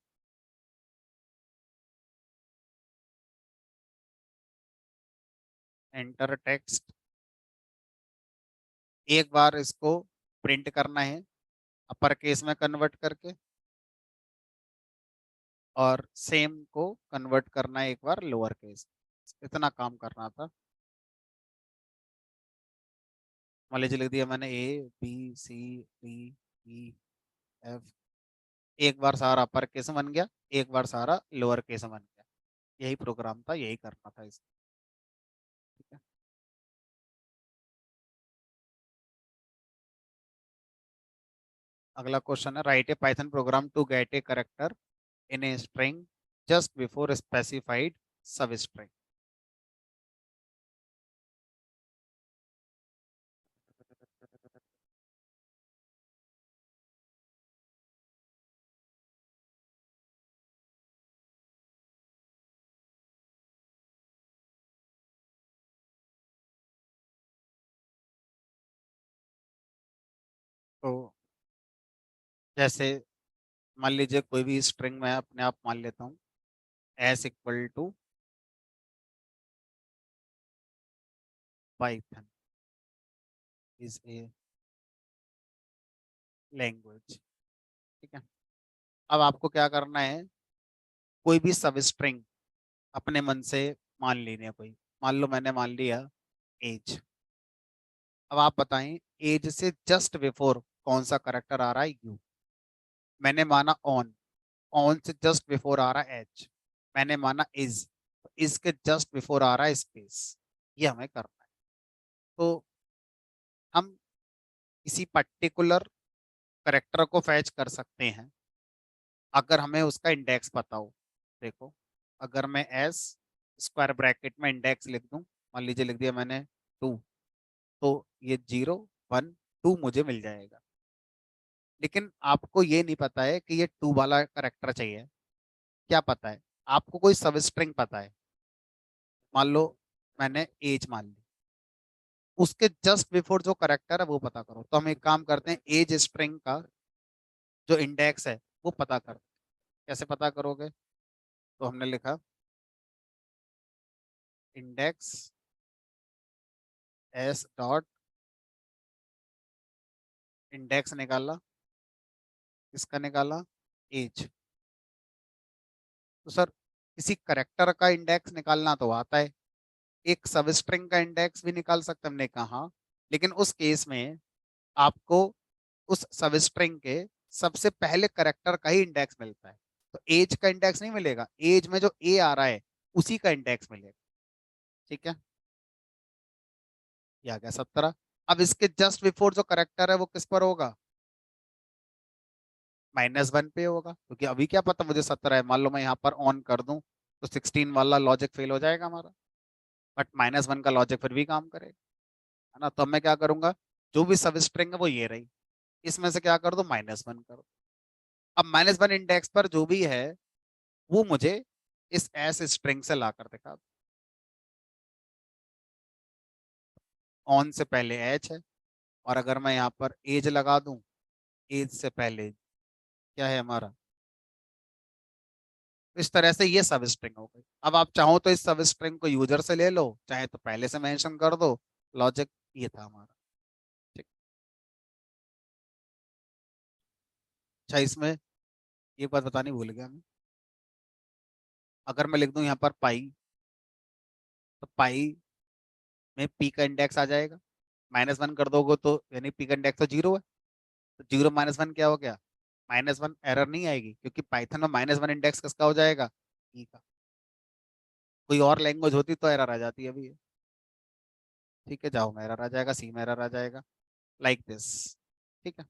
एंटर टेक्स्ट, एक बार इसको प्रिंट करना है अपर केस में कन्वर्ट करके, और सेम को कन्वर्ट करना है एक बार लोअर केस। इतना काम करना था। मान लीजिए लिख दिया मैंने A B C D E F। एक बार सारा अपर केस में बन गया, एक बार सारा लोअर केस में बन गया। यही प्रोग्राम था, यही करना था इसमें। ठीक है, अगला क्वेश्चन है, write a Python program to get a character in a string just before specified substring. तो जैसे मान लीजिए कोई भी स्ट्रिंग मैं अपने आप मान लेता हूँ, s equal to Python is a language. ठीक है, अब आपको क्या करना है, कोई भी सब स्ट्रिंग अपने मन से मान लेनी है कोई। मान लो मैंने मान लिया एज। अब आप बताएं, एज से जस्ट बिफोर कौन सा करेक्टर आ रहा है? यू। मैंने माना ऑन, ऑन से जस्ट बिफोर आ रहा है एच। मैंने माना इज, इज के जस्ट बिफोर आ रहा है स्पेस। ये हमें करना है। तो हम किसी पर्टिकुलर करेक्टर को फैच कर सकते हैं अगर हमें उसका इंडेक्स पता हो। देखो, अगर मैं एस स्क्वायर ब्रैकेट में इंडेक्स लिख दूं, मान लीजिए लिख दिया मैंने 2, तो ये 0 1 2 मुझे मिल जाएगा। लेकिन आपको ये नहीं पता है कि ये 2 वाला करेक्टर चाहिए। क्या पता है? आपको कोई सब स्ट्रिंग पता है, मान लो मैंने एज मान ली, उसके जस्ट बिफोर जो करेक्टर है वो पता करो। तो हम एक काम करते हैं, एज स्ट्रिंग का जो इंडेक्स है वो पता करते हैं। कैसे पता करोगे? तो हमने लिखा इंडेक्स एस डॉट, इंडेक्स निकाला, किसका निकाला? एज। तो सर, किसी करेक्टर का इंडेक्स निकालना तो आता है, एक सब स्ट्रिंग का इंडेक्स भी निकाल सकते हैं। हमने कहा हाँ, लेकिन उस केस में आपको उस सब स्ट्रिंग के सबसे पहले करेक्टर का ही इंडेक्स मिलता है। तो एज का इंडेक्स नहीं मिलेगा, एज में जो ए आ रहा है उसी का इंडेक्स मिलेगा। ठीक है, ये आ गया 17। अब इसके जस्ट बिफोर जो करेक्टर है वो किस पर होगा? -1 पे होगा, क्योंकि अभी क्या पता मुझे 17 है, मान लो मैं यहाँ पर ऑन कर दूं तो 16 वाला लॉजिक फेल हो जाएगा हमारा, बट -1 का लॉजिक फिर भी काम करेगा, है ना। तो अब मैं क्या करूंगा, जो भी सब स्ट्रिंग है वो ये रही, इसमें से क्या कर दो, -1 करो। अब -1 इंडेक्स पर जो भी है वो मुझे इस एस स्ट्रिंग से ला कर दिखा दो। ऑन से पहले एच है, और अगर मैं यहाँ पर एज लगा दूं, एज से पहले क्या है हमारा, इस तरह से ये सब स्ट्रिंग हो गई। अब आप चाहो तो इस सब स्ट्रिंग को यूजर से ले लो, चाहे तो पहले से मेंशन कर दो। लॉजिक ये था हमारा। ठीक। अच्छा, इसमें एक बात बतानी भूल गया मैं, अगर मैं लिख दूं यहाँ पर पाई, तो पाई में पी का इंडेक्स आ जाएगा, -1 कर दोगे तो यानी पी का इंडेक्स तो 0 है, तो 0 - 1 क्या हो गया, -1। एरर नहीं आएगी, क्योंकि पाइथन में -1 इंडेक्स किसका हो जाएगा, ई का। कोई और लैंग्वेज होती तो एरर आ जाती है अभी। ठीक है, जाओ में एरर आ जाएगा, सी में एरर आ जाएगा, लाइक दिस। ठीक है।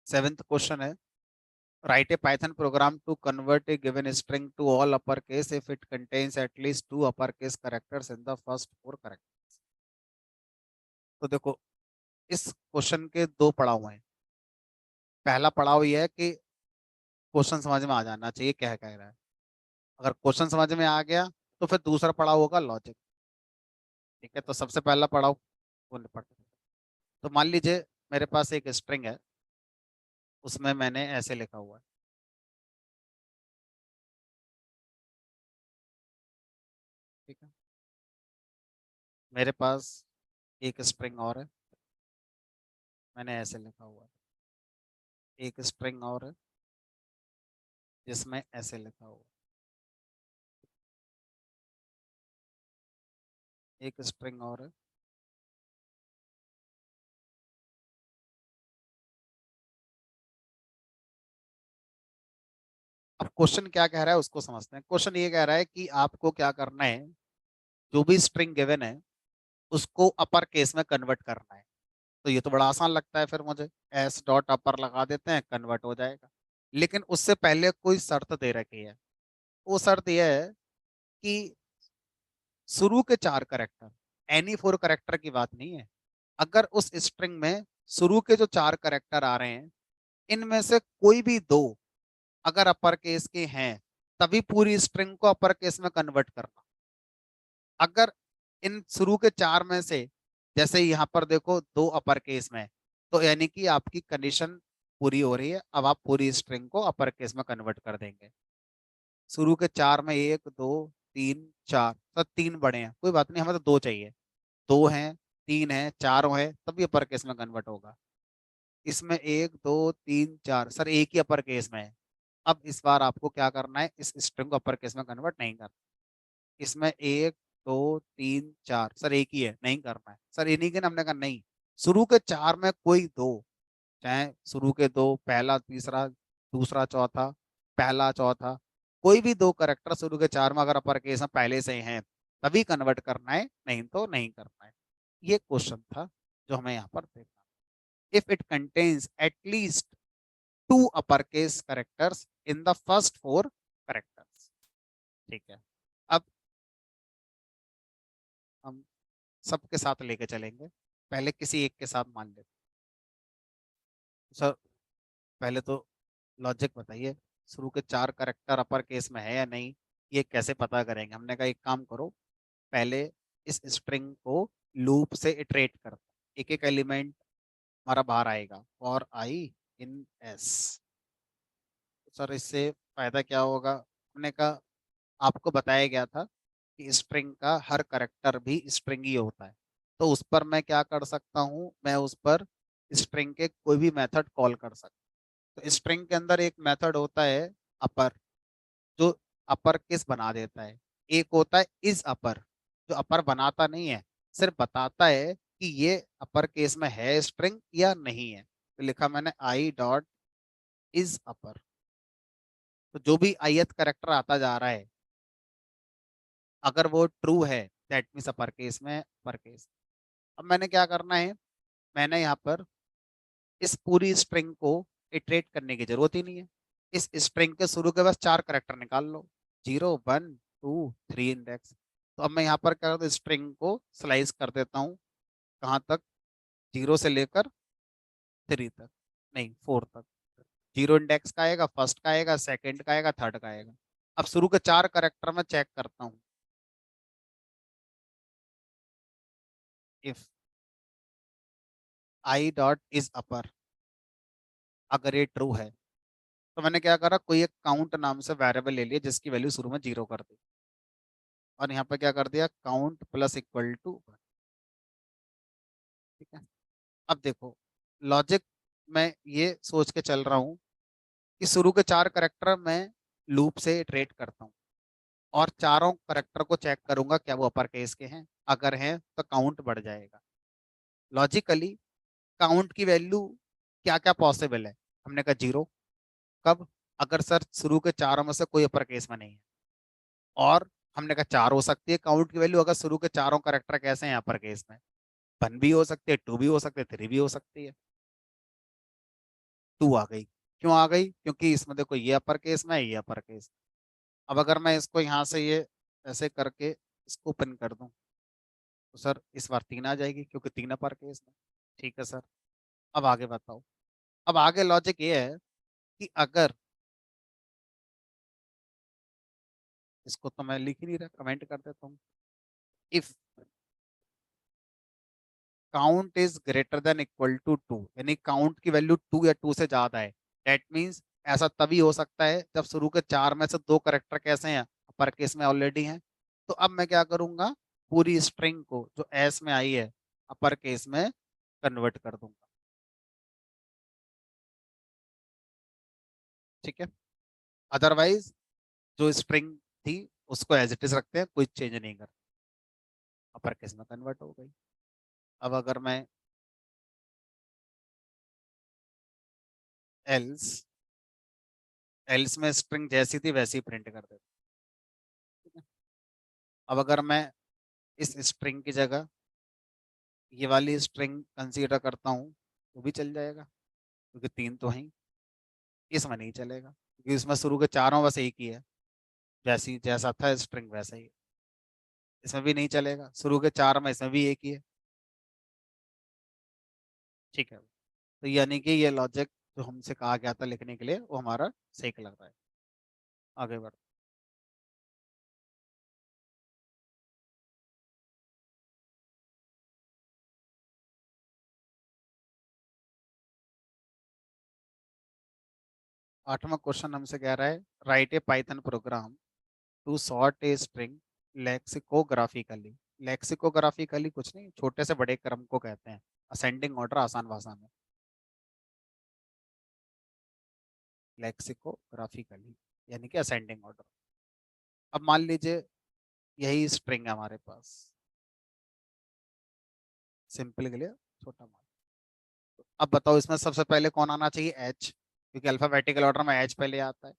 7th क्वेश्चन है, write a Python program to convert a given string to all uppercase if it contains at least 2 uppercase characters in the first 4 characters। तो देखो, इस क्वेश्चन के दो पड़ाव हैं। पहला पड़ाव यह है कि क्वेश्चन समझ में आ जाना चाहिए क्या कह रहा है। अगर क्वेश्चन समझ में आ गया तो फिर दूसरा पड़ाव होगा लॉजिक। ठीक है, तो सबसे पहला पड़ाव वो निपटते हैं। तो मान लीजिए मेरे पास एक स्ट्रिंग है, उसमें मैंने ऐसे लिखा हुआ है। ठीक है, मेरे पास एक स्ट्रिंग और है, मैंने ऐसे लिखा हुआ है। एक स्ट्रिंग और है जिसमें ऐसे लिखा हुआ है। एक स्ट्रिंग और है। अब क्वेश्चन क्या कह रहा है उसको समझते हैं। क्वेश्चन ये कह रहा है कि आपको क्या करना है, जो भी स्ट्रिंग गिवन है उसको अपर केस में कन्वर्ट करना है। तो ये तो बड़ा आसान लगता है, फिर मुझे एस डॉट अपर लगा देते हैं, कन्वर्ट हो जाएगा। लेकिन उससे पहले कोई शर्त दे रखी है। वो शर्त यह है कि शुरू के 4 करेक्टर, एनी 4 करेक्टर की बात नहीं है, अगर उस स्ट्रिंग में शुरू के जो 4 करेक्टर आ रहे हैं इनमें से कोई भी दो अगर अपर केस के हैं, तभी पूरी स्ट्रिंग को अपर केस में कन्वर्ट करना। अगर इन शुरू के 4 में से, जैसे यहाँ पर देखो 2 अपर केस में, तो यानी कि आपकी कंडीशन पूरी हो रही है। अब आप पूरी स्ट्रिंग को अपर केस में कन्वर्ट कर देंगे। शुरू के 4 में 1 2 3 4, तो 3 बड़े हैं, कोई बात नहीं, हमें तो 2 चाहिए। 2 हैं, 3 हैं, 4 हैं, तभी अपर केस में कन्वर्ट होगा। इसमें 1 2 3 4, सर एक ही अपर केस में है। अब इस बार आपको क्या करना है, इस स्ट्रिंग को अपर केस में कन्वर्ट नहीं करना। इसमें 1 2 3 4, सर एक ही है, नहीं करना है। सर इन्हीं के, हमने कहा नहीं, शुरू के 4 में कोई दो, चाहे शुरू के दो, पहला तीसरा दूसरा चौथा, पहला चौथा, कोई भी दो करेक्टर शुरू के 4 में अगर अपर केस में पहले से हैं तभी कन्वर्ट करना है, नहीं तो नहीं करना है। ये क्वेश्चन था जो हमें यहाँ पर देखना। If it contains at least 2 uppercase characters in the first 4 characters. ठीक है, अब हम सबके साथ लेके चलेंगे। पहले किसी एक के साथ मान लेते। सर पहले तो लॉजिक बताइए, शुरू के 4 करेक्टर अपर केस में है या नहीं, ये कैसे पता करेंगे। हमने कहा एक काम करो, पहले इस स्ट्रिंग को लूप से इटरेट कर, एक एक एलिमेंट हमारा बाहर आएगा, और आई इन एस। सर इससे फायदा क्या होगा, हमने कहा आपको बताया गया था कि स्ट्रिंग का हर करेक्टर भी स्ट्रिंग ही होता है। तो उस पर मैं क्या कर सकता हूँ, मैं उस पर स्ट्रिंग के कोई भी मेथड कॉल कर सकता हूँ। तो स्ट्रिंग के अंदर एक मेथड होता है अपर, जो अपर केस बना देता है। एक होता है इज अपर, जो अपर बनाता नहीं है, सिर्फ बताता है कि ये अपर केस में है स्ट्रिंग या नहीं है। तो लिखा मैंने आई डॉट इज अपर, तो जो भी ith करेक्टर आता जा रहा है, अगर वो ट्रू है दैट मीन्स अपर केस में अपर केस, अब मैंने क्या करना है, मैंने यहाँ पर इस पूरी स्ट्रिंग को इटरेट करने की जरूरत ही नहीं है। इस स्ट्रिंग के शुरू के बस 4 करेक्टर निकाल लो, 0 1 2 3 इंडेक्स। तो अब मैं यहाँ पर क्या करता हूँ, स्ट्रिंग को स्लाइस कर देता हूँ। कहाँ तक? 0 से लेकर 3 तक, नहीं 4 तक। 0 इंडेक्स का आएगा, फर्स्ट का आएगा, सेकंड का आएगा, थर्ड का आएगा। अब शुरू के 4 करेक्टर में चेक करता हूँ। If I dot is upper, अगर ये ट्रू है तो मैंने क्या करा, कोई एक काउंट नाम से वेरिएबल ले लिया जिसकी वैल्यू शुरू में 0 कर दी, और यहाँ पे क्या कर दिया, काउंट प्लस इक्वल टू। ठीक है। अब देखो, लॉजिक मैं ये सोच के चल रहा हूँ कि शुरू के 4 करेक्टर मैं लूप से इटरेट करता हूँ, और चारों करेक्टर को चेक करूंगा क्या वो अपर केस के हैं। अगर हैं तो काउंट बढ़ जाएगा। लॉजिकली काउंट की वैल्यू क्या क्या पॉसिबल है? हमने कहा 0। कब? अगर सर शुरू के चारों में से कोई अपर केस में नहीं है। और हमने कहा 4 हो सकती है काउंट की वैल्यू अगर शुरू के चारों करेक्टर कैसे हैं अपर केस में। 1 भी हो सकती है, 2 भी हो सकते है, 3 भी हो सकती है। 2 आ गई। क्यों आ गई? क्योंकि इसमें देखो ये अपर केस में है, ये अपर केस। अब अगर मैं इसको यहाँ से ये ऐसे करके इसको ओपन कर दूं तो सर इस बार 3 आ जाएगी क्योंकि 3 अपर केस में। ठीक है सर। अब आगे बताओ। अब आगे लॉजिक ये है कि अगर, इसको तो मैं लिख ही नहीं रहा, कमेंट कर देता हूँ। If count is greater than equal to 2, यानी काउंट की वैल्यू 2 या 2 से ज्यादा है, दैट मीन्स ऐसा तभी हो सकता है जब शुरू के 4 में से 2 करेक्टर कैसे हैं, अपर केस में ऑलरेडी हैं। तो अब मैं क्या करूंगा, पूरी स्ट्रिंग को जो एस में आई है अपर केस में कन्वर्ट कर दूंगा। ठीक है। अदरवाइज जो स्ट्रिंग थी उसको एज इट इज रखते हैं, कोई चेंज नहीं करते। अपर केस में कन्वर्ट हो गई। अब अगर मैं एल्स, एल्स में स्ट्रिंग जैसी थी वैसी प्रिंट कर देता हूं। अब अगर मैं इस स्ट्रिंग की जगह ये वाली स्ट्रिंग कंसीडर करता हूँ तो भी चल जाएगा, क्योंकि 3 तो हैं। इसमें नहीं चलेगा क्योंकि इसमें शुरू के चारों बस एक ही है, जैसी जैसा था स्ट्रिंग वैसा ही है। इसमें भी नहीं चलेगा, शुरू के 4 में इसमें भी एक ही है। ठीक है। तो यानी कि ये लॉजिक जो हमसे कहा गया था लिखने के लिए वो हमारा सही लग रहा है। आगे बढ़। 8वां क्वेश्चन हमसे कह रहा है, write a Python program to sort a string lexicographically. Lexicographically कुछ नहीं, छोटे से बड़े क्रम को कहते हैं, असेंडिंग ऑर्डर आसान भाषा में। लेक्सिकोग्राफिकली यानी कि असेंडिंग ऑर्डर। अब मान लीजिए यही स्ट्रिंग है हमारे पास, सिंपल के लिए छोटा मान। अब बताओ इसमें सबसे पहले कौन आना चाहिए, एच, क्योंकि अल्फाबेटिकल ऑर्डर में एच पहले आता है।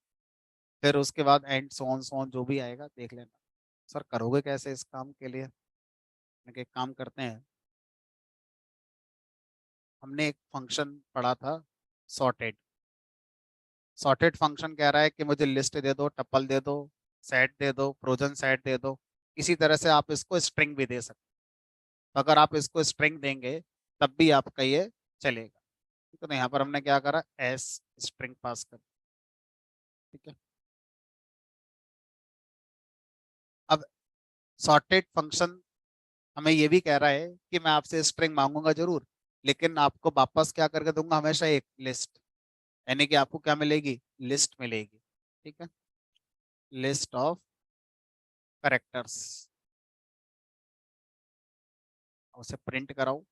फिर उसके बाद एंड सोन सोन जो भी आएगा देख लेना। सर करोगे कैसे इस काम के लिए? मैंने कहा, एक काम करते हैं, हमने एक फंक्शन पढ़ा था सॉर्टेड। सॉर्टेड फंक्शन कह रहा है कि मुझे लिस्ट दे दो, टपल दे दो, सेट दे दो, प्रोजन सेट दे दो। इसी तरह से आप इसको स्ट्रिंग भी दे सकते हो। अगर आप इसको स्ट्रिंग देंगे तब भी आपका ये चलेगा। तो यहाँ पर हमने क्या करा, एस स्ट्रिंग पास कर। ठीक है। अब सॉर्टेड फंक्शन हमें ये भी कह रहा है कि मैं आपसे स्ट्रिंग मांगूंगा जरूर, लेकिन आपको वापस क्या करके दूंगा, हमेशा एक लिस्ट। यानी कि आपको क्या मिलेगी, लिस्ट मिलेगी। ठीक है। लिस्ट ऑफ करेक्टर्स, उसे प्रिंट कराओ।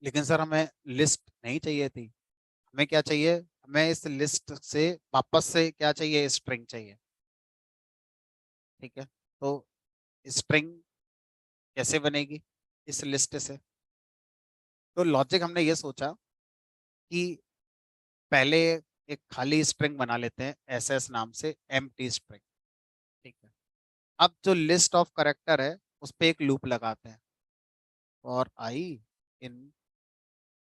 लेकिन सर हमें लिस्ट नहीं चाहिए थी, हमें क्या चाहिए, हमें इस लिस्ट से वापस से क्या चाहिए, स्ट्रिंग चाहिए। ठीक है। तो स्ट्रिंग कैसे बनेगी इस लिस्ट से? तो लॉजिक हमने ये सोचा कि पहले एक खाली स्ट्रिंग बना लेते हैं एसएस नाम से, एम्प्टी स्ट्रिंग। ठीक है। अब जो लिस्ट ऑफ करेक्टर है उस पे एक लूप लगाते हैं, और i in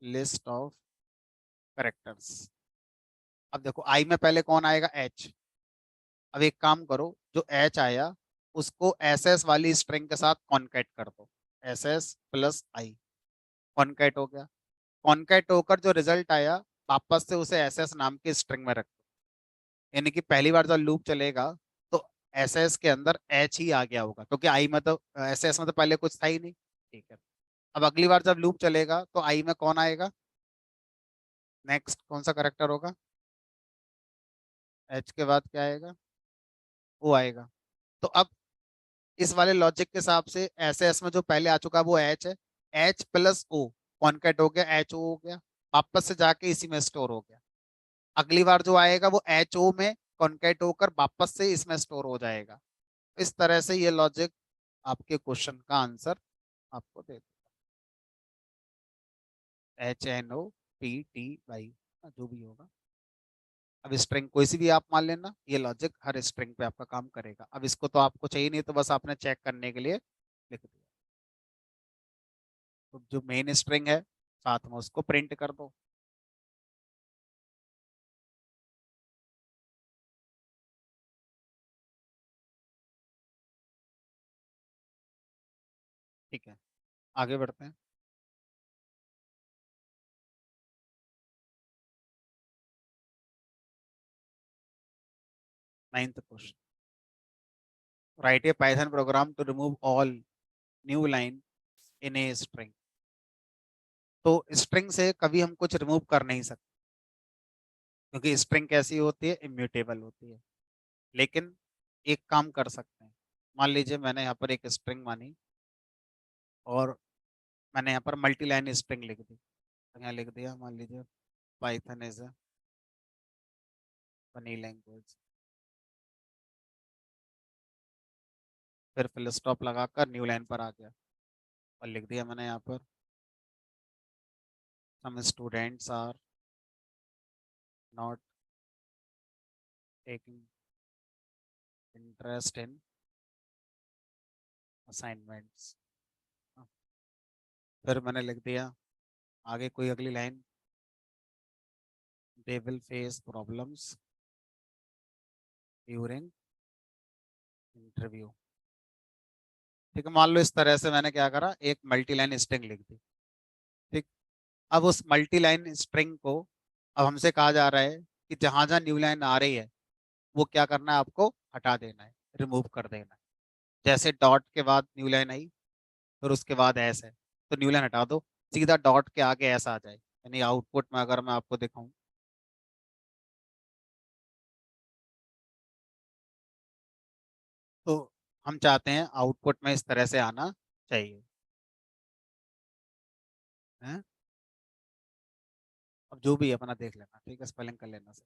list of characters. अब देखो आई में पहले कौन आएगा, एच। अब एक काम करो, जो एच आया उसको एसएस वाली स्ट्रिंग के साथ कॉन्कैट कर दो, एसएस प्लस आई, कॉन्कैट हो गया। कॉन्कैट होकर जो रिजल्ट आया वापस से उसे एसएस नाम की स्ट्रिंग में रख दो। यानी कि पहली बार जब लूप चलेगा तो एसएस के अंदर एच ही आ गया होगा, क्योंकि आई में तो एसएस में तो पहले कुछ था ही नहीं। ठीक है। अब अगली बार जब लूप चलेगा तो आई में कौन आएगा, नेक्स्ट कौन सा करेक्टर होगा, एच के बाद क्या आएगा, ओ आएगा। तो अब इस वाले लॉजिक के हिसाब से एस एस में जो पहले आ चुका है वो एच है, एच प्लस ओ कॉन्केट हो गया, एच ओ हो गया, वापस से जाके इसी में स्टोर हो गया। अगली बार जो आएगा वो एच ओ में कॉन्केट होकर वापस से इसमें स्टोर हो जाएगा। इस तरह से ये लॉजिक आपके क्वेश्चन का आंसर आपको दे देगा, H N O P T Y, जो भी होगा। अब स्ट्रिंग कोई सी भी आप मान लेना, ये लॉजिक हर स्ट्रिंग पे आपका काम करेगा। अब इसको तो आपको चाहिए नहीं, तो बस आपने चेक करने के लिए लिख दिया। तो जो मेन स्ट्रिंग है साथ में उसको प्रिंट कर दो। ठीक है, आगे बढ़ते हैं। 9th question, write a Python program to remove all new line in a string. तो स्ट्रिंग से कभी हम कुछ रिमूव कर नहीं सकते, क्योंकि स्ट्रिंग कैसी होती है, इम्यूटेबल होती है। लेकिन एक काम कर सकते हैं, मान लीजिए मैंने यहाँ पर एक स्ट्रिंग मानी और मैंने यहाँ पर मल्टी लाइन स्ट्रिंग लिख दी। तो यहाँ लिख दिया, मान लीजिए Python is a funny language, फिर फुल स्टॉप लगाकर न्यू लाइन पर आ गया और लिख दिया मैंने यहाँ पर, some students are not taking interest in assignments. फिर मैंने लिख दिया आगे कोई अगली line, they will face problems during interview. ठीक है, मान लो इस तरह से मैंने क्या करा, एक मल्टी लाइन स्ट्रिंग लिख दी। ठीक। अब उस मल्टी लाइन स्ट्रिंग को अब हमसे कहा जा रहा है कि जहां जहां न्यू लाइन आ रही है वो क्या करना है, आपको हटा देना है, रिमूव कर देना है। जैसे डॉट के बाद न्यू लाइन आई, फिर उसके बाद एस है, तो न्यू लाइन हटा दो, सीधा डॉट के आगे एस आ जाए। यानी आउटपुट में अगर मैं आपको दिखाऊं, तो हम चाहते हैं आउटपुट में इस तरह से आना चाहिए। हैं? अब जो भी है अपना देख लेना, ठीक है, स्पेलिंग कर लेना से।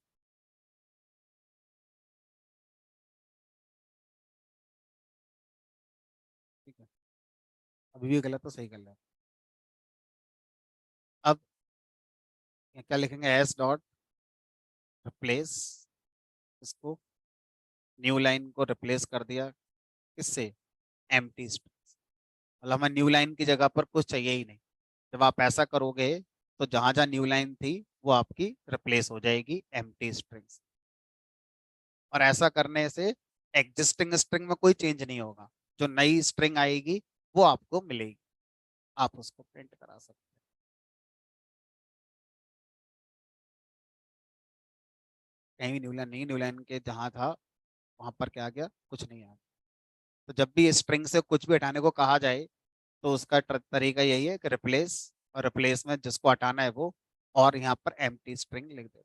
ठीक है, अभी भी गलत तो सही कर लेना। अब ये क्या लिखेंगे, एस डॉट रिप्लेस, इसको न्यू लाइन को रिप्लेस कर दिया किससे, एम्प्टी स्पेस। मतलब हमें न्यू लाइन की जगह पर कुछ चाहिए ही नहीं। जब आप ऐसा करोगे तो जहां जहां न्यू लाइन थी वो आपकी रिप्लेस हो जाएगी एम्प्टी स्ट्रिंग से। और ऐसा करने से एग्जिस्टिंग स्ट्रिंग में कोई चेंज नहीं होगा, जो नई स्ट्रिंग आएगी वो आपको मिलेगी, आप उसको प्रिंट करा सकते हैं। कहीं भी न्यू लाइन नहीं, न्यू लाइन के जहां था वहां पर क्या आ गया, कुछ नहीं आया। तो जब भी स्ट्रिंग से कुछ भी हटाने को कहा जाए तो उसका तरीका यही है कि रिप्लेस, और रिप्लेस में जिसको हटाना है वो, और यहाँ पर एम्प्टी स्ट्रिंग लिख दे।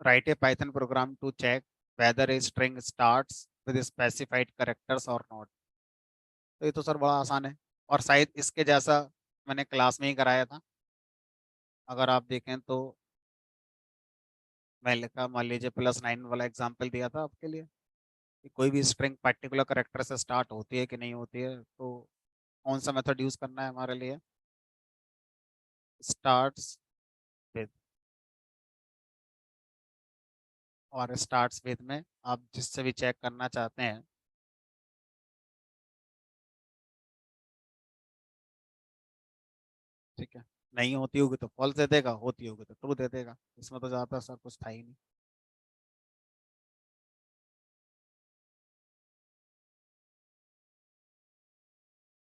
Write a Python program to check whether a string starts with specified characters और नॉट। तो ये तो सर बड़ा आसान है। और शायद इसके जैसा मैंने क्लास में ही कराया था। अगर आप देखें तो मैं लिखा, मान लीजिए +9 वाला एग्जाम्पल दिया था आपके लिए कि कोई भी स्ट्रिंग पर्टिकुलर करेक्टर से स्टार्ट होती है कि नहीं होती है, तो कौन सा मेथड यूज करना है हमारे लिए, स्टार्ट्स विद। और स्टार्ट्स विद में आप जिससे भी चेक करना चाहते हैं, ठीक है, नहीं होती होगी तो फॉल्स दे देगा, होती होगी तो ट्रू दे देगा। इसमें तो ज़्यादा सर कुछ था ही नहीं।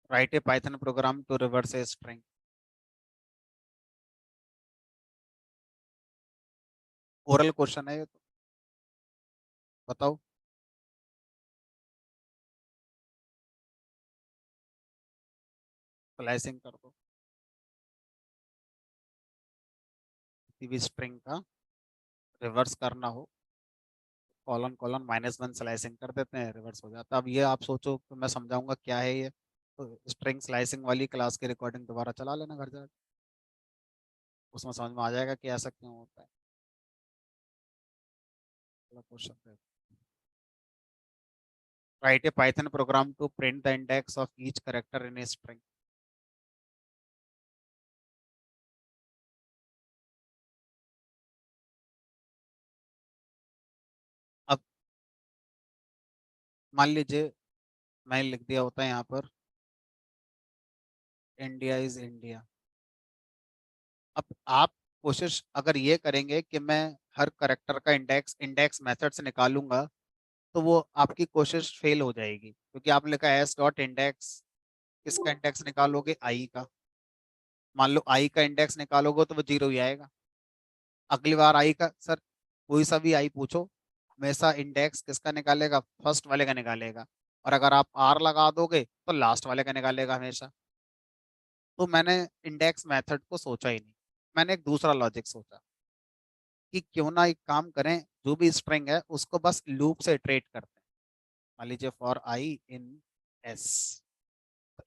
Write a Python program to reverse a string. Oral question है ये तो, बताओ। स्लाइसिंग कर दो, किसी भी स्ट्रिंग का रिवर्स करना हो, कॉलन कॉलन -1 स्लाइसिंग कर देते हैं, रिवर्स हो जाता है। अब ये आप सोचो तो मैं समझाऊंगा क्या है ये, तो स्ट्रिंग स्लाइसिंग वाली क्लास की रिकॉर्डिंग दोबारा चला लेना घर जाकर, उसमें समझ में आ जाएगा कि ऐसा क्यों होता है। Question, write a Python program to print the index of each character in a string. अब मान लीजिए मैं लिख दिया होता है यहाँ पर, इंडिया इज इंडिया। अब आप कोशिश अगर ये करेंगे कि मैं हर करेक्टर का इंडेक्स इंडेक्स मेथड से निकालूंगा, तो वो आपकी कोशिश फेल हो जाएगी, क्योंकि आपने लिखा है एस डॉट इंडेक्स, किसका इंडेक्स निकालोगे, आई का। मान लो आई का इंडेक्स निकालोगे तो वो 0 ही आएगा। अगली बार आई का सर, कोई सा भी आई पूछो, हमेशा इंडेक्स किसका निकालेगा, फर्स्ट वाले का निकालेगा। और अगर आप आर लगा दोगे तो लास्ट वाले का निकालेगा हमेशा। तो मैंने इंडेक्स मेथड को सोचा ही नहीं, मैंने एक दूसरा लॉजिक सोचा कि क्यों ना एक काम करें, जो भी स्ट्रिंग है उसको बस लूप से इटरेट करते हैं। मान लीजिए फॉर आई इन एस,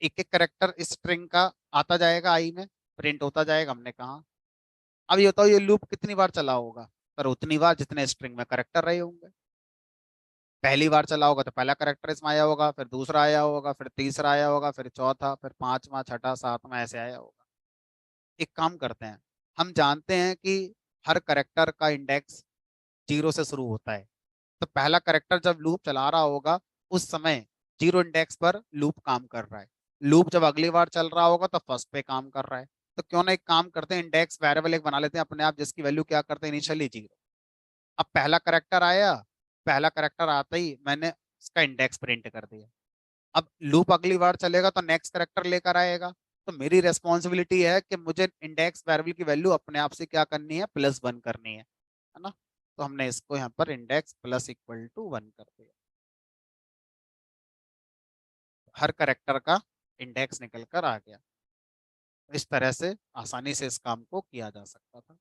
एक एक करेक्टर इस स्ट्रिंग का आता जाएगा, आई में प्रिंट होता जाएगा, हमने कहा। अब ये बताओ ये लूप कितनी बार चला होगा, पर उतनी बार जितने स्ट्रिंग में करेक्टर रहे होंगे। पहली बार चला होगा तो पहला करेक्टर इसमें आया होगा, फिर दूसरा आया होगा, फिर तीसरा आया होगा, फिर चौथा, फिर पांचवा, छठा, सातवां, ऐसे आया होगा। एक काम करते हैं, हम जानते हैं कि हर करेक्टर का इंडेक्स 0 से शुरू होता है, तो पहला करेक्टर जब लूप चला रहा होगा उस समय 0 इंडेक्स पर लूप काम कर रहा है। लूप जब अगली बार चल रहा होगा तो फर्स्ट पे काम कर रहा है। तो क्यों ना एक काम करते हैं, इंडेक्स वेरिएबल एक बना लेते हैं अपने आप, जिसकी वैल्यू क्या करते हैं, इनिशियली 0। अब पहला करेक्टर आया, पहला करेक्टर आता ही मैंने उसका इंडेक्स प्रिंट कर दिया। अब लूप अगली बार चलेगा तो नेक्स्ट करेक्टर लेकर आएगा, तो मेरी रेस्पॉन्सिबिलिटी है कि मुझे इंडेक्स वेरिएबल की वैल्यू अपने आप से क्या करनी है, +1 करनी है ना। तो हमने इसको यहाँ पर इंडेक्स +=1 कर दिया, हर करेक्टर का इंडेक्स निकल कर आ गया। इस तरह से आसानी से इस काम को किया जा सकता था।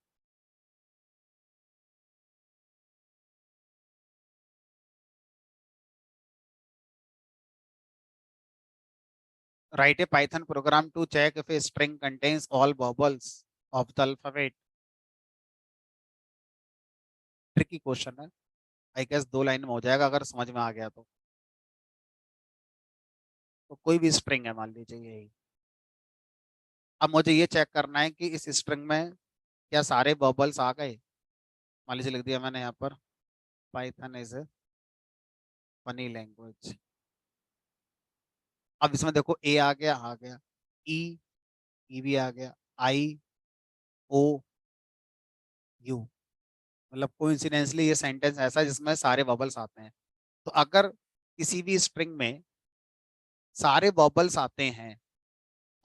Write a Python program to check if a string contains all vowels of the alphabet. Tricky question है, आई गेस 2 लाइन में हो जाएगा अगर समझ में आ गया तो। तो कोई भी स्ट्रिंग है, मान लीजिए यही। अब मुझे ये चेक करना है कि इस स्ट्रिंग में क्या सारे बबल्स आ गए। मान लीजिए लिख दिया मैंने यहाँ पर, Python is A funny language. अब इसमें देखो ए आ गया, ई, ई भी आ गया, आई, ओ, यू। मतलब कोइंसिडेंसली ये सेंटेंस ऐसा है जिसमें सारे बबल्स आते हैं। तो अगर किसी भी स्ट्रिंग में सारे बबल्स आते हैं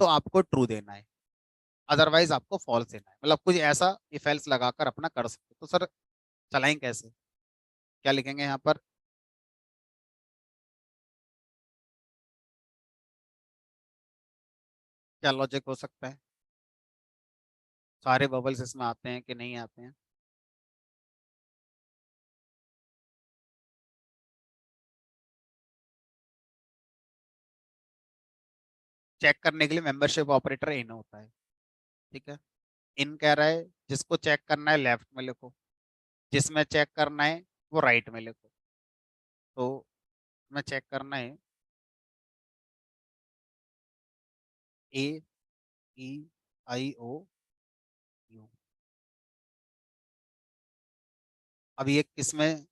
तो आपको ट्रू देना है, अदरवाइज आपको फॉल्स देना है। मतलब कुछ ऐसा इफ एल्स लगाकर अपना कर सकते हो। तो सर चलाएं कैसे, क्या लिखेंगे यहाँ पर, क्या लॉजिक हो सकता है, सारे बबल्स इसमें आते हैं कि नहीं आते हैं। चेक करने के लिए मेंबरशिप ऑपरेटर इन होता है। ठीक है, इन कह रहा है जिसको चेक करना है लेफ्ट में लिखो, जिसमें चेक करना है वो राइट में लिखो। तो मैं चेक करना है ए ई आई ओ यू। अब ये किसमें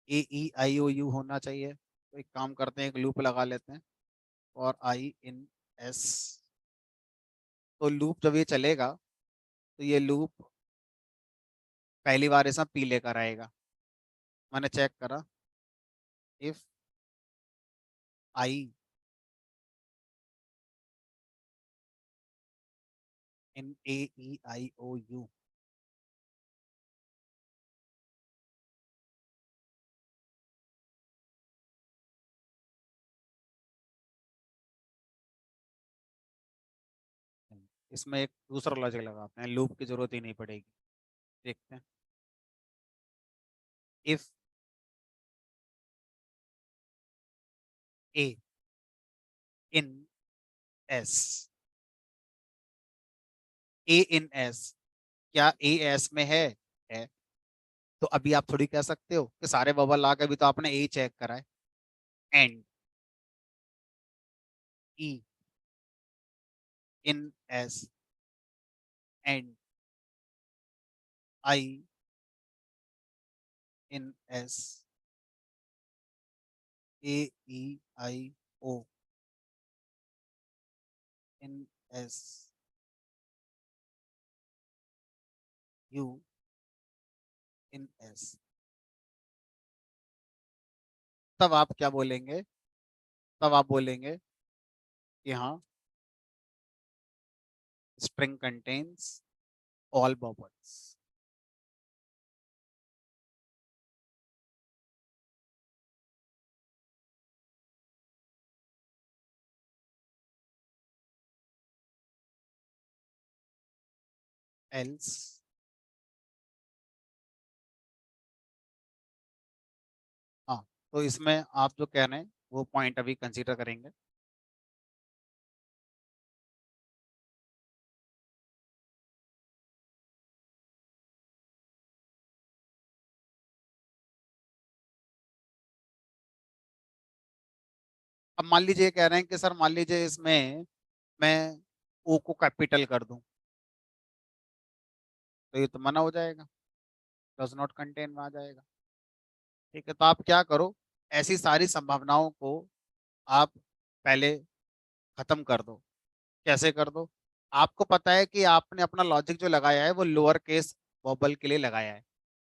ए ई आई ओ यू होना चाहिए, तो एक काम करते हैं, एक लूप लगा लेते हैं और आई इन एस। तो लूप जब ये चलेगा तो ये लूप पहली बार इसमें पी लेकर आएगा। मैंने चेक करा, if I in A E I O you, इसमें एक दूसरा लॉजिक लगाते हैं, लूप की जरूरत ही नहीं पड़ेगी। देखते हैं, if A in S, A in S, क्या ए एस में है। तो अभी आप थोड़ी कह सकते हो कि सारे बबल आ गए, अभी तो आपने ए चेक करा है। And E in S and I in S A E I O in S U in S. तब आप क्या बोलेंगे, तब आप बोलेंगे कि हाँ, string contains all vowels. Else, हाँ, तो इसमें आप जो कह रहे हैं वो पॉइंट अभी कंसीडर करेंगे। अब मान लीजिए कह रहे हैं कि सर मान लीजिए इसमें मैं ओ को कैपिटल कर दूं, तो ये तो मना हो जाएगा, डज नॉट कंटेन में आ जाएगा। ठीक है, तो आप क्या करो, ऐसी सारी संभावनाओं को आप पहले खत्म कर दो। कैसे कर दो, आपको पता है कि आपने अपना लॉजिक जो लगाया है वो लोअर केस वोबल के लिए लगाया है,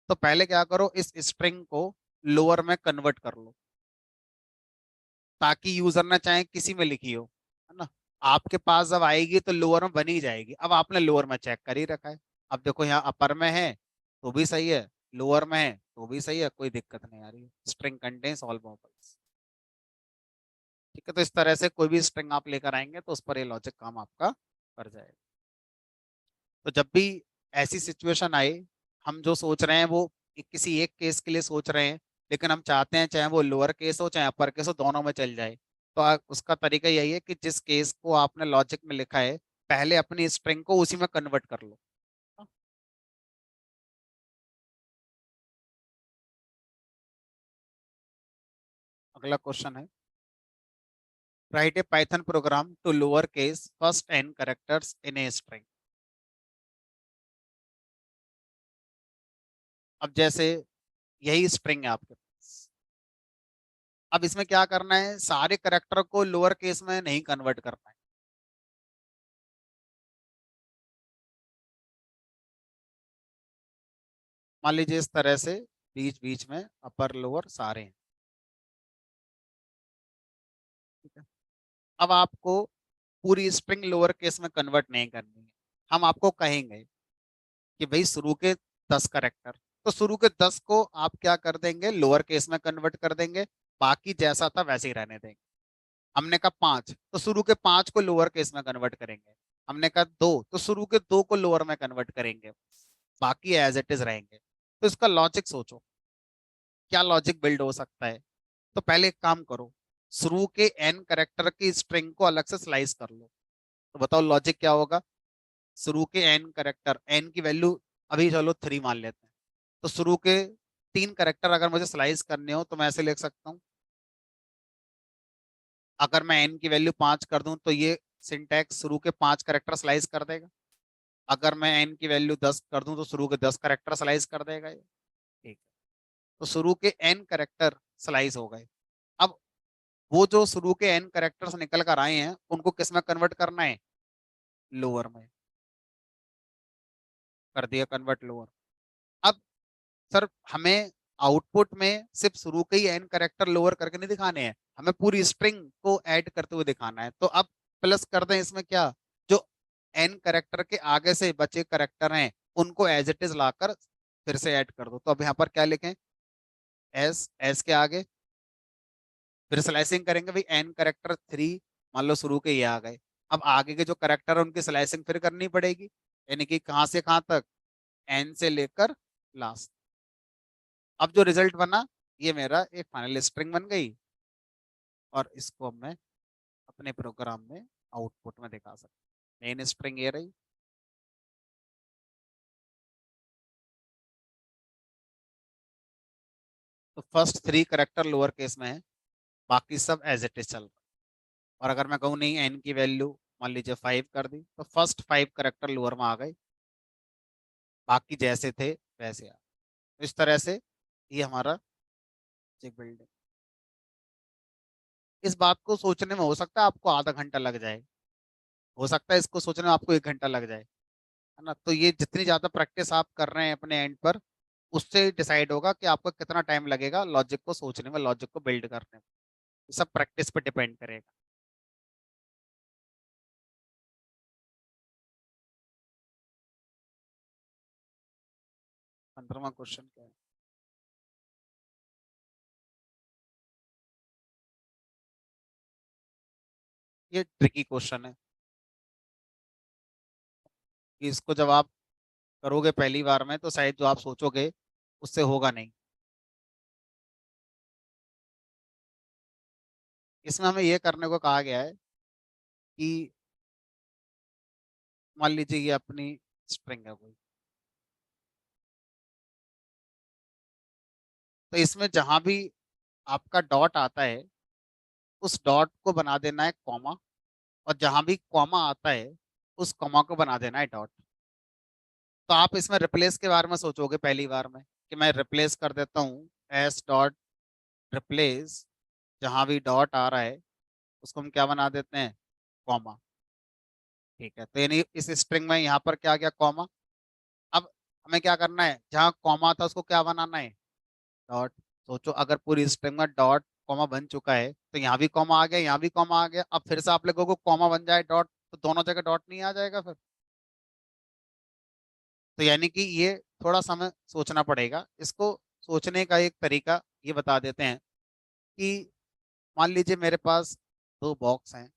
तो पहले क्या करो, इस स्ट्रिंग को लोअर में कन्वर्ट कर लो, ताकि यूजर ना चाहे किसी में लिखी हो, है ना। आपके पास जब आएगी तो लोअर में बनी जाएगी। अब आपने लोअर में चेक कर ही रखा है, अब देखो यहाँ अपर में है तो भी सही है, लोअर में है तो भी सही है, कोई दिक्कत नहीं आ रही है। String contains all vowels. ठीक है, तो इस तरह से कोई भी स्ट्रिंग आप लेकर आएंगे तो उस पर ये लॉजिक काम आपका कर जाएगा। तो जब भी ऐसी सिचुएशन आए, हम जो सोच रहे हैं वो किसी एक केस के लिए सोच रहे हैं, लेकिन हम चाहते हैं चाहे वो लोअर केस हो चाहे अपर केस हो, दोनों में चल जाए। तो उसका तरीका यही है कि जिस केस को आपने लॉजिक में लिखा है, पहले अपनी स्ट्रिंग को उसी में कन्वर्ट कर लो। अगला क्वेश्चन है, write a Python program to lower case first n characters in a string. अब जैसे यही स्ट्रिंग है आपके पास, अब इसमें क्या करना है, सारे करेक्टर को लोअर केस में नहीं कन्वर्ट करना है। मान लीजिए इस तरह से बीच बीच में अपर लोअर सारे हैं। ठीक है, अब आपको पूरी स्ट्रिंग लोअर केस में कन्वर्ट नहीं करनी है। हम आपको कहेंगे कि भाई शुरू के 10 करेक्टर, तो शुरू के 10 को आप क्या कर देंगे, लोअर केस में कन्वर्ट कर देंगे, बाकी जैसा था वैसे ही रहने देंगे। हमने कहा 5, तो शुरू के 5 को लोअर केस में कन्वर्ट करेंगे। हमने कहा 2, तो शुरू के 2 को लोअर में कन्वर्ट करेंगे, बाकी एज इट इज रहेंगे। तो इसका लॉजिक सोचो, क्या लॉजिक बिल्ड हो सकता है। तो पहले एक काम करो, शुरू के एन करेक्टर की स्ट्रिंग को अलग से स्लाइस कर लो। तो बताओ लॉजिक क्या होगा। शुरू के एन करेक्टर, एन की वैल्यू अभी चलो 3 मान लेते हैं, तो शुरू के 3 करेक्टर अगर मुझे स्लाइस करने हो तो मैं ऐसे लिख सकता हूँ। अगर मैं एन की वैल्यू 5 कर दूं तो ये सिंटैक्स शुरू के 5 करेक्टर स्लाइस कर देगा। अगर मैं एन की वैल्यू 10 कर दूं तो शुरू के 10 करेक्टर स्लाइस कर देगा ये। ठीक है, तो शुरू के एन करेक्टर स्लाइस हो गए। अब वो जो शुरू के एन करेक्टर्स निकल कर आए हैं उनको किस में कन्वर्ट करना है, लोअर में। कर दिया कन्वर्ट लोअर। अब सर हमें आउटपुट में सिर्फ शुरू के ही एन करेक्टर लोअर करके नहीं दिखाने हैं, हमें पूरी स्ट्रिंग को ऐड करते हुए दिखाना है। तो अब प्लस कर दें इसमें क्या, जो एन करेक्टर के आगे से बचे करेक्टर हैं उनको एज इट इज लाकर फिर से ऐड कर दो। तो अब यहाँ पर क्या लिखें, एस, एस के आगे फिर स्लाइसिंग करेंगे भाई, एन करेक्टर 3 मान लो शुरू के ये आ गए। अब आगे के जो करेक्टर है उनकी स्लाइसिंग फिर करनी पड़ेगी, यानी कि कहाँ से कहाँ तक, एन से लेकर लास्ट। अब जो रिजल्ट बना ये मेरा एक फाइनल स्ट्रिंग बन गई, और इसको अब मैं अपने प्रोग्राम में आउटपुट में दिखा सकता। मेन स्ट्रिंग ये रही। तो फर्स्ट 3 करेक्टर लोअर केस में है, बाकी सब एज इट इज चल रहा। और अगर मैं कहूँ नहीं एन की वैल्यू मान लीजिए 5 कर दी तो फर्स्ट 5 करेक्टर लोअर में आ गए, बाकी जैसे थे वैसे आ। तो इस तरह से ये हमारा चेक बिल्डिंग। इस बात को सोचने में हो सकता है आपको आधा घंटा लग जाए, हो सकता है इसको सोचने में आपको 1 घंटा लग जाए, है ना। तो ये जितनी ज्यादा प्रैक्टिस आप कर रहे हैं अपने एंड पर, उससे डिसाइड होगा कि आपको कितना टाइम लगेगा लॉजिक को सोचने में, लॉजिक को बिल्ड करने में। ये सब प्रैक्टिस पे डिपेंड करेगा। 15वां क्वेश्चन क्या है। ये ट्रिकी क्वेश्चन है कि इसको जब आप करोगे पहली बार में तो शायद जो आप सोचोगे उससे होगा नहीं। इसमें हमें ये करने को कहा गया है कि मान लीजिए ये अपनी स्ट्रिंग है कोई, तो इसमें जहां भी आपका डॉट आता है उस डॉट को बना देना है कॉमा, और जहां भी कॉमा आता है उस कॉमा को बना देना है डॉट। तो आप इसमें रिप्लेस के बारे में सोचोगे पहली बार में कि मैं रिप्लेस कर देता हूँ, एस डॉट रिप्लेस, जहां भी डॉट आ रहा है उसको हम क्या बना देते हैं, कॉमा। ठीक है, तो यानी इस स्ट्रिंग में यहाँ पर क्या गया, कॉमा। अब हमें क्या करना है, जहाँ कॉमा था उसको क्या बनाना है, डॉट। सोचो अगर पूरी स्ट्रिंग में डॉट कॉमा बन चुका है तो यहाँ भी कॉमा आ गया, यहाँ भी कॉमा आ गया, अब फिर से आप लोगों को कॉमा बन जाए डॉट, तो दोनों जगह डॉट नहीं आ जाएगा फिर। तो यानी कि ये थोड़ा समय सोचना पड़ेगा। इसको सोचने का एक तरीका ये बता देते हैं कि मान लीजिए मेरे पास 2 बॉक्स हैं।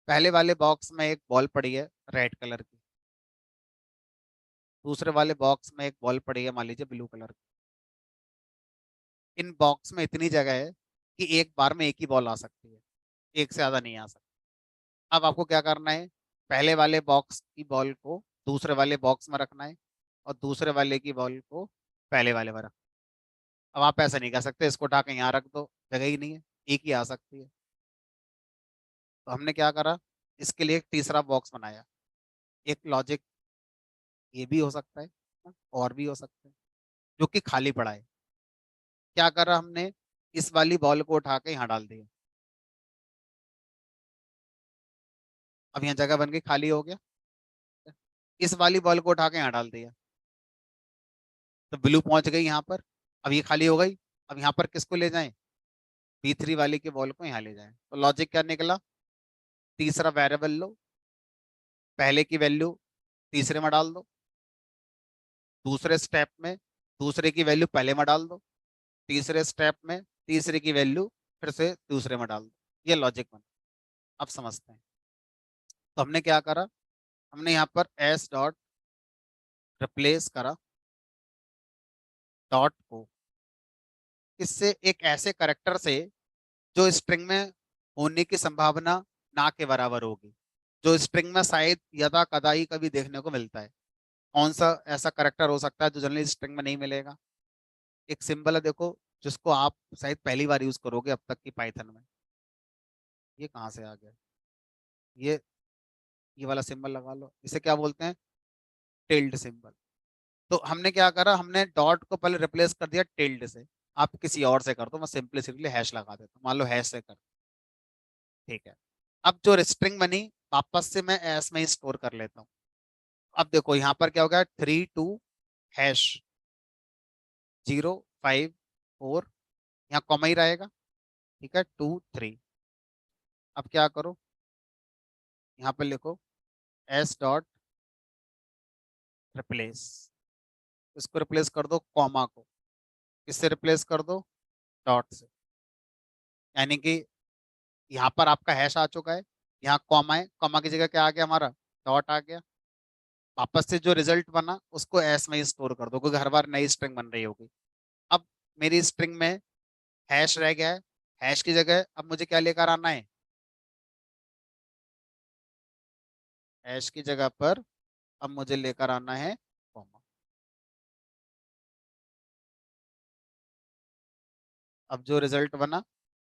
पहले वाले बॉक्स में एक बॉल पड़ी है रेड कलर की, दूसरे वाले बॉक्स में एक बॉल पड़ी है मान लीजिए ब्लू कलर की। इन बॉक्स में इतनी जगह है कि एक बार में एक ही बॉल आ सकती है, एक से ज्यादा नहीं आ सकती। अब आपको क्या करना है, पहले वाले बॉक्स की बॉल को दूसरे वाले बॉक्स में रखना है, और दूसरे वाले की बॉल को पहले वाले में रखना है। अब आप ऐसा नहीं कर सकते इसको उठा के यहाँ रख दो, जगह ही नहीं है, एक ही आ सकती है। तो हमने क्या करा, इसके लिए एक तीसरा बॉक्स बनाया। एक लॉजिक ये भी हो सकता है ना, और भी हो सकता है, जो कि खाली पड़ा है। क्या करा हमने, इस वाली बॉल को उठा के यहाँ डाल दिया। अब यहाँ जगह बन गई, खाली हो गया। इस वाली बॉल को उठा के यहाँ डाल दिया, तो ब्लू पहुंच गई यहाँ पर। अब ये खाली हो गई, अब यहाँ पर किसको ले जाएं, B3 वाली की बॉल को यहाँ ले जाएं। तो लॉजिक क्या निकला, तीसरा वेरिएबल लो, पहले की वैल्यू तीसरे में डाल दो, दूसरे स्टेप में दूसरे की वैल्यू पहले में डाल दो, तीसरे स्टेप में तीसरे की वैल्यू फिर से दूसरे में डाल दो। ये लॉजिक बना। अब समझते हैं। तो हमने क्या करा, हमने यहाँ पर एस डॉट रिप्लेस करा डॉट को किससे? एक ऐसे करेक्टर से जो स्ट्रिंग में होने की संभावना ना के बराबर होगी, जो स्ट्रिंग में शायद यदा कदाई कभी देखने को मिलता है। कौन सा ऐसा करेक्टर हो सकता है जो जनरली स्ट्रिंग में नहीं मिलेगा? एक सिंबल है देखो, जिसको आप शायद पहली बार यूज करोगे अब तक की पाइथन में। ये कहाँ से आ गया? ये ये वाला सिंबल लगा लो, इसे क्या बोलते हैं? Tilde symbol. तो हमने क्या करा, हमने डॉट को पहले रिप्लेस कर दिया टिल्ड से। आप किसी और से कर दो, मैं सिंपली हैश लगा देता हूँ, मान लो हैश से कर। ठीक है। अब जो स्ट्रिंग बनी, वापस से मैं एस में ही स्टोर कर लेता हूँ। अब देखो यहाँ पर क्या हो गया, 32#054, यहाँ कॉमा ही रहेगा। ठीक है, 2 3। अब क्या करो, यहाँ पर लिखो s.रिप्लेस। इसको रिप्लेस कर दो कॉमा को, इससे रिप्लेस कर दो डॉट से। यानी कि यहाँ पर आपका हैश आ चुका है, यहाँ कॉमा है, कॉमा की जगह क्या आ गया हमारा? डॉट आ गया। वापस से जो रिजल्ट बना उसको एस में ही स्टोर कर दो, क्योंकि हर बार नई स्ट्रिंग बन रही होगी। अब मेरी स्ट्रिंग में हैश रह गया है, हैश की जगह अब मुझे क्या लेकर आना है? हैश की जगह पर अब मुझे लेकर आना है कॉमा। अब जो रिजल्ट बना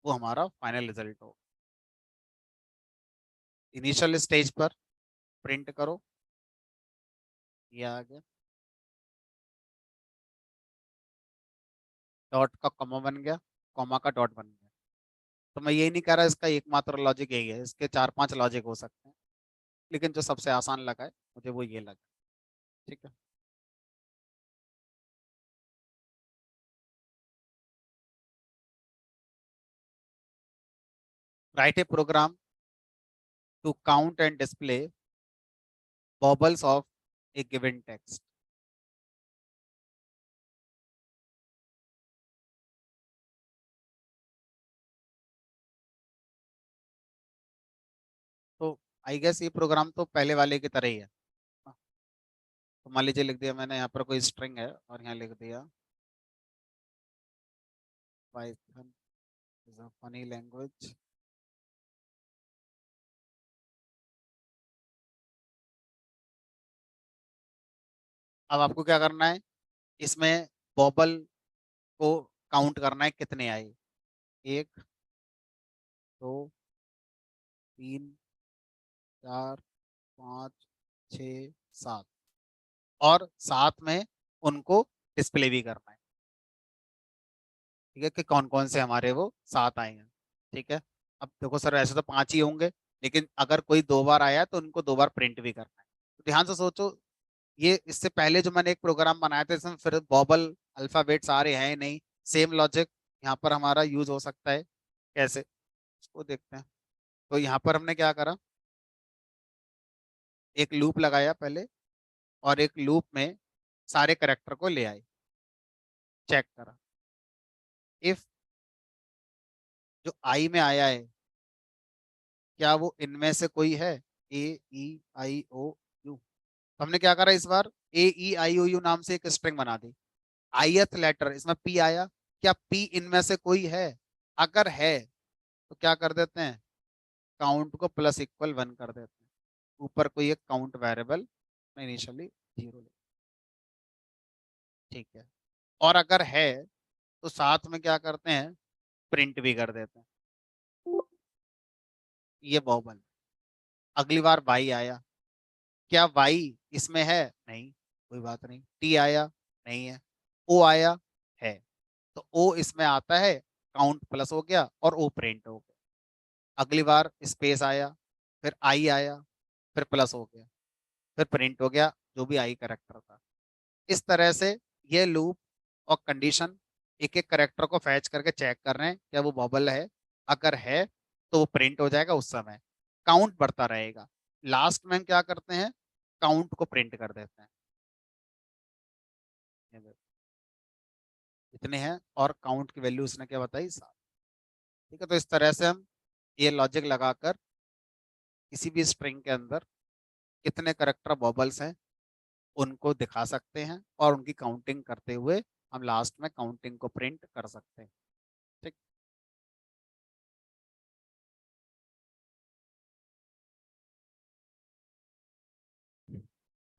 वो हमारा फाइनल रिजल्ट हो। इनिशियल स्टेज पर प्रिंट करो, ये आ गया। डॉट का कॉमा बन गया, कॉमा का डॉट बन गया। तो मैं यही नहीं कह रहा इसका एकमात्र लॉजिक यही है, इसके 4 5 लॉजिक हो सकते हैं, लेकिन जो सबसे आसान लगा है मुझे वो ये लगा। ठीक है। Write a program to count and display vowels of a given text. तो आई गेस ये प्रोग्राम तो पहले वाले की तरह ही है। हाँ, तो मान लीजिए लिख दिया मैंने, यहाँ पर कोई स्ट्रिंग है और यहाँ लिख दिया Python is a funny language. अब आपको क्या करना है, इसमें बबल को काउंट करना है, कितने आए? 1 2 3 4 5 6 7, और साथ में उनको डिस्प्ले भी करना है। ठीक है, कि कौन कौन से हमारे वो साथ आए हैं। ठीक है। अब देखो सर, ऐसे तो 5 ही होंगे, लेकिन अगर कोई 2 बार आया तो उनको 2 बार प्रिंट भी करना है। तो ध्यान से सोचो, ये इससे पहले जो मैंने एक प्रोग्राम बनाया था इसमें फिर बॉबल अल्फाबेट्स आ रहे हैं नहीं। सेम लॉजिक यहाँ पर हमारा यूज हो सकता है। कैसे, उसको देखते हैं। तो यहाँ पर हमने क्या करा, एक लूप लगाया पहले, और एक लूप में सारे करेक्टर को ले आए, चेक करा। इफ जो आई में आया है, क्या वो इनमें से कोई है? A E I O U। तो हमने क्या करा इस बार, AEIOU नाम से एक स्ट्रिंग बना दी। आईएथ लेटर इसमें पी आया, क्या पी इनमें से कोई है? अगर है तो क्या कर देते हैं, काउंट को प्लस इक्वल 1 कर देते हैं। ऊपर कोई एक काउंट वेरिएबल इनिशियली 0। ठीक है। और अगर है तो साथ में क्या करते हैं, प्रिंट भी कर देते हैं। ये बॉबल। अगली बार वाई आया, क्या वाई इसमें है? नहीं, कोई बात नहीं। टी आया? नहीं है। ओ आया? है। तो ओ इसमें आता है, काउंट प्लस हो गया और ओ प्रिंट हो गया। अगली बार स्पेस आया, फिर आई आया, फिर प्लस हो गया, फिर प्रिंट हो गया जो भी आई करेक्टर था। इस तरह से ये लूप और कंडीशन एक एक करेक्टर को फैच करके चेक कर रहे हैं क्या वो बबल है। अगर है तो वो प्रिंट हो जाएगा, उस समय काउंट बढ़ता रहेगा। लास्ट में हम क्या करते हैं, काउंट को प्रिंट कर देते हैं। ये देखो, इतने हैं, और काउंट की वैल्यू उसने क्या बताई, 7। ठीक है। तो इस तरह से हम ये लॉजिक लगाकर किसी भी स्ट्रिंग के अंदर कितने करेक्टर बबल्स हैं उनको दिखा सकते हैं, और उनकी काउंटिंग करते हुए हम लास्ट में काउंटिंग को प्रिंट कर सकते हैं। ठीक।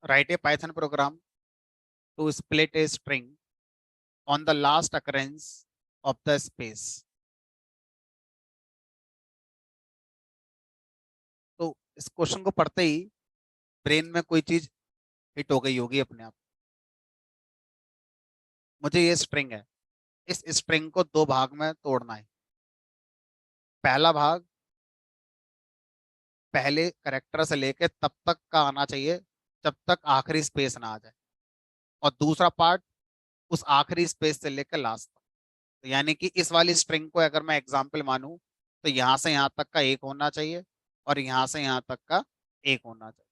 Write a Python program to split a string on the last occurrence of the space. तो इस क्वेश्चन को पढ़ते ही ब्रेन में कोई चीज हिट हो गई होगी अपने आप। मुझे ये स्ट्रिंग है, इस स्ट्रिंग को दो भाग में तोड़ना है। पहला भाग पहले करेक्टर से लेके तब तक का आना चाहिए जब तक आखिरी स्पेस ना आ जाए, और दूसरा पार्ट उस आखिरी स्पेस से लेकर लास्ट तक। तो यानी कि इस वाली स्ट्रिंग को अगर मैं एग्जांपल मानूं तो यहाँ से यहाँ तक का एक होना चाहिए और यहाँ से यहाँ तक का एक होना चाहिए।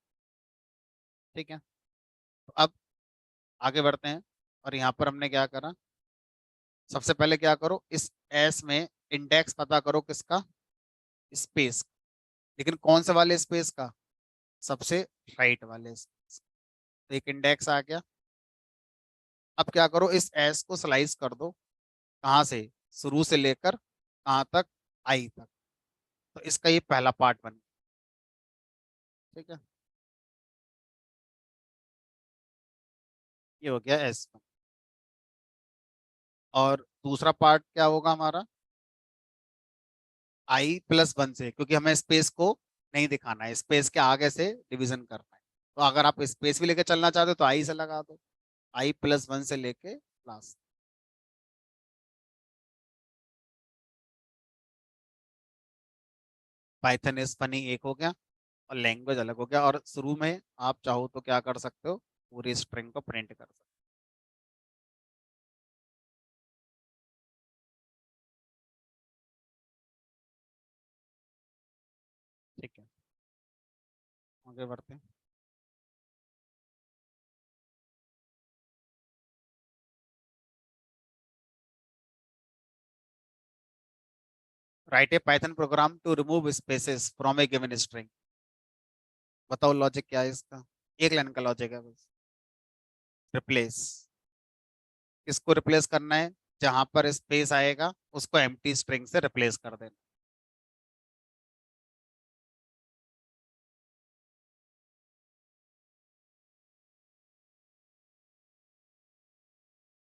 ठीक है। तो अब आगे बढ़ते हैं, और यहाँ पर हमने क्या करा, सबसे पहले क्या करो, इस एस में इंडेक्स पता करो किसका, स्पेस। लेकिन कौन से वाले स्पेस का, सबसे राइट वाले space। तो एक इंडेक्स आ गया। अब क्या करो, इस एस को स्लाइस कर दो, कहाँ से, शुरू से लेकर कहाँ तक, आई तक। तो इसका ये पहला पार्ट बन गया। ठीक है, ये हो गया एस। और दूसरा पार्ट क्या होगा हमारा, i+1 से, क्योंकि हमें स्पेस को नहीं दिखाना है, स्पेस के आगे से डिवीजन करना है। तो अगर आप स्पेस भी लेके चलना चाहते हो तो आई से लगा दो, i+1 से लेके लास्ट। पाइथन इज फनी एक हो गया, और लैंग्वेज अलग हो गया। और शुरू में आप चाहो तो क्या कर सकते हो, पूरी स्ट्रिंग को प्रिंट कर सकते हो। ठीक है, आगे बढ़ते हैं। Write a Python program to remove spaces from a given string. बताओ लॉजिक क्या है इसका, एक लाइन का लॉजिक है बस। रिप्लेस, किसको रिप्लेस करना है, जहां पर स्पेस आएगा उसको एम्प्टी स्ट्रिंग से रिप्लेस कर देना।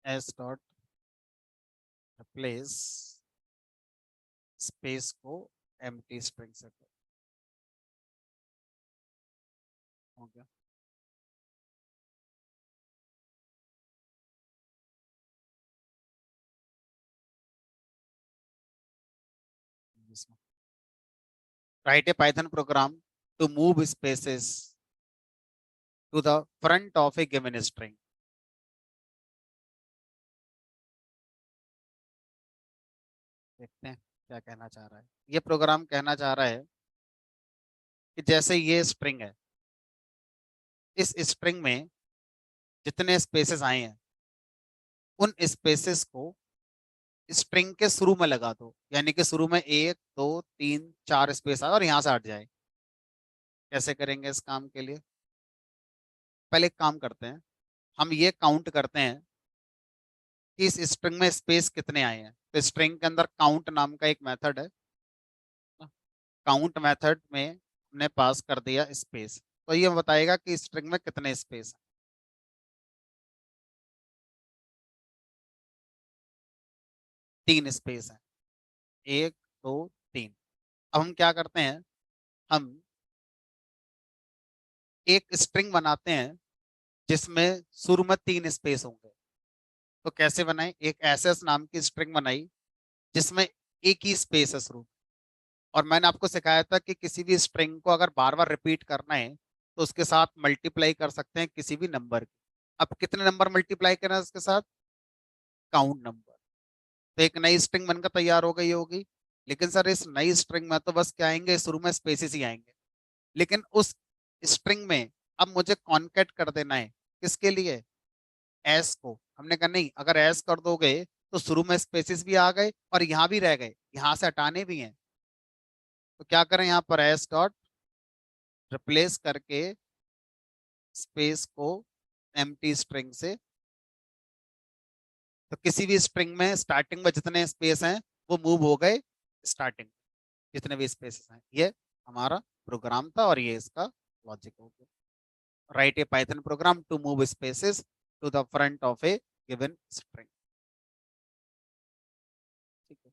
एस डॉट रिप्लेस स्पेस को एम्प्टी स्ट्रिंग से हो गया। Write a Python program to move spaces to the front of a given string. देखते हैं क्या कहना चाह रहा है। ये प्रोग्राम कहना चाह रहा है कि जैसे ये स्ट्रिंग है, इस स्ट्रिंग में जितने स्पेसेस आए हैं उन स्पेसेस को स्ट्रिंग के शुरू में लगा दो, यानी कि शुरू में 1 2 3 4 स्पेस आए और यहाँ से हट जाए। कैसे करेंगे इस काम के लिए, पहले एक काम करते हैं, हम ये काउंट करते हैं कि इस स्ट्रिंग में स्पेस कितने आए हैं। तो स्ट्रिंग के अंदर काउंट नाम का एक मेथड है, काउंट मेथड में हमने पास कर दिया स्पेस, तो ये बताएगा कि स्ट्रिंग में कितने स्पेस हैं। 3 स्पेस हैं, 1 2 3। अब हम क्या करते हैं, हम एक स्ट्रिंग बनाते हैं जिसमें शुरू में 3 स्पेस होंगे। तो कैसे बनाए, एक एसएस नाम की स्ट्रिंग बनाई जिसमें एक ही स्पेस है शुरू। और मैंने आपको सिखाया था कि किसी भी स्ट्रिंग को अगर बार बार रिपीट करना है तो उसके साथ मल्टीप्लाई कर सकते हैं किसी भी नंबर की। अब कितने नंबर मल्टीप्लाई करना है उसके साथ, काउंट नंबर। तो एक नई स्ट्रिंग बनकर तैयार हो गई होगी। लेकिन सर इस नई स्ट्रिंग में तो बस क्या आएंगे, शुरू में स्पेसिस ही आएंगे। लेकिन उस स्ट्रिंग में अब मुझे कॉन्केट कर देना है, किसके लिए, एस को। हमने कहा नहीं, अगर एस कर दोगे तो शुरू में स्पेसिस भी आ गए और यहाँ भी रह गए, यहाँ से हटाने भी हैं। तो क्या करें, यहाँ पर एस डॉट रिप्लेस करके स्पेस को एम्प्टी स्ट्रिंग से तो किसी भी स्ट्रिंग में स्टार्टिंग में जितने स्पेस हैं वो मूव हो गए स्टार्टिंग, जितने भी स्पेसेस हैं। ये हमारा प्रोग्राम था और ये इसका लॉजिक हो गया। Write a Python program to move spaces to the front of a given string. ठीक है,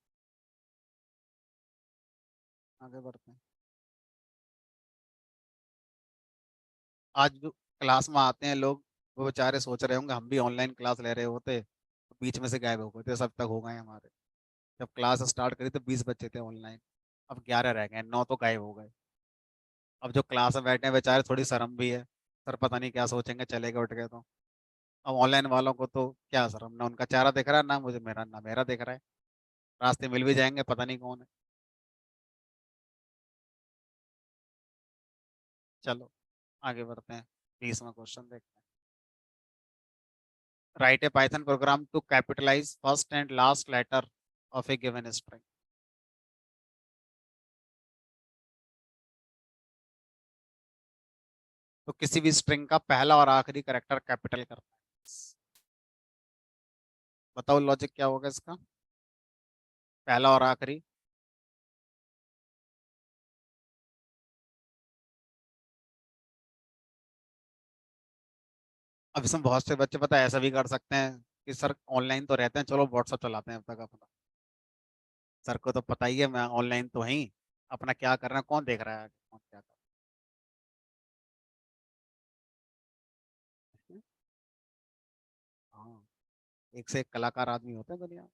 आगे बढ़ते हैं। आज जो क्लास में आते हैं लोग, वो बेचारे सोच रहे होंगे हम भी ऑनलाइन क्लास ले रहे होते तो बीच में से गायब हो गए थे, सब तक हो गए हमारे। जब क्लास स्टार्ट करी तो 20 बच्चे थे ऑनलाइन, अब 11 रह गए, 9 तो गायब हो गए। अब जो क्लास में बैठे हैं बेचारे, थोड़ी शर्म भी है, सर पता नहीं क्या सोचेंगे चले गए उठ गए तो। अब ऑनलाइन वालों को तो क्या शर्म, ना उनका चेहरा दिख रहा है, ना मुझे मेरा, ना मेरा दिख रहा है। रास्ते मिल भी जाएंगे, पता नहीं कौन है। चलो आगे बढ़ते हैं, 20वां क्वेश्चन देखते हैं। Write a Python program to capitalise first and last letter of a given string. तो किसी भी स्ट्रिंग का पहला और आखिरी करेक्टर कैपिटल करना है। बताओ लॉजिक क्या होगा इसका, पहला और आखिरी। अब इसमें बहुत से बच्चे पता है ऐसा भी कर सकते हैं कि सर ऑनलाइन तो रहते हैं, चलो व्हाट्सअप चलाते हैं अब तक अपना। सर को तो पता ही है मैं ऑनलाइन तो ही, अपना क्या कर रहे हैं, कौन देख रहा है कौन क्या कर रहा है। हाँ, एक से एक कलाकार आदमी होते हैं दुनिया में।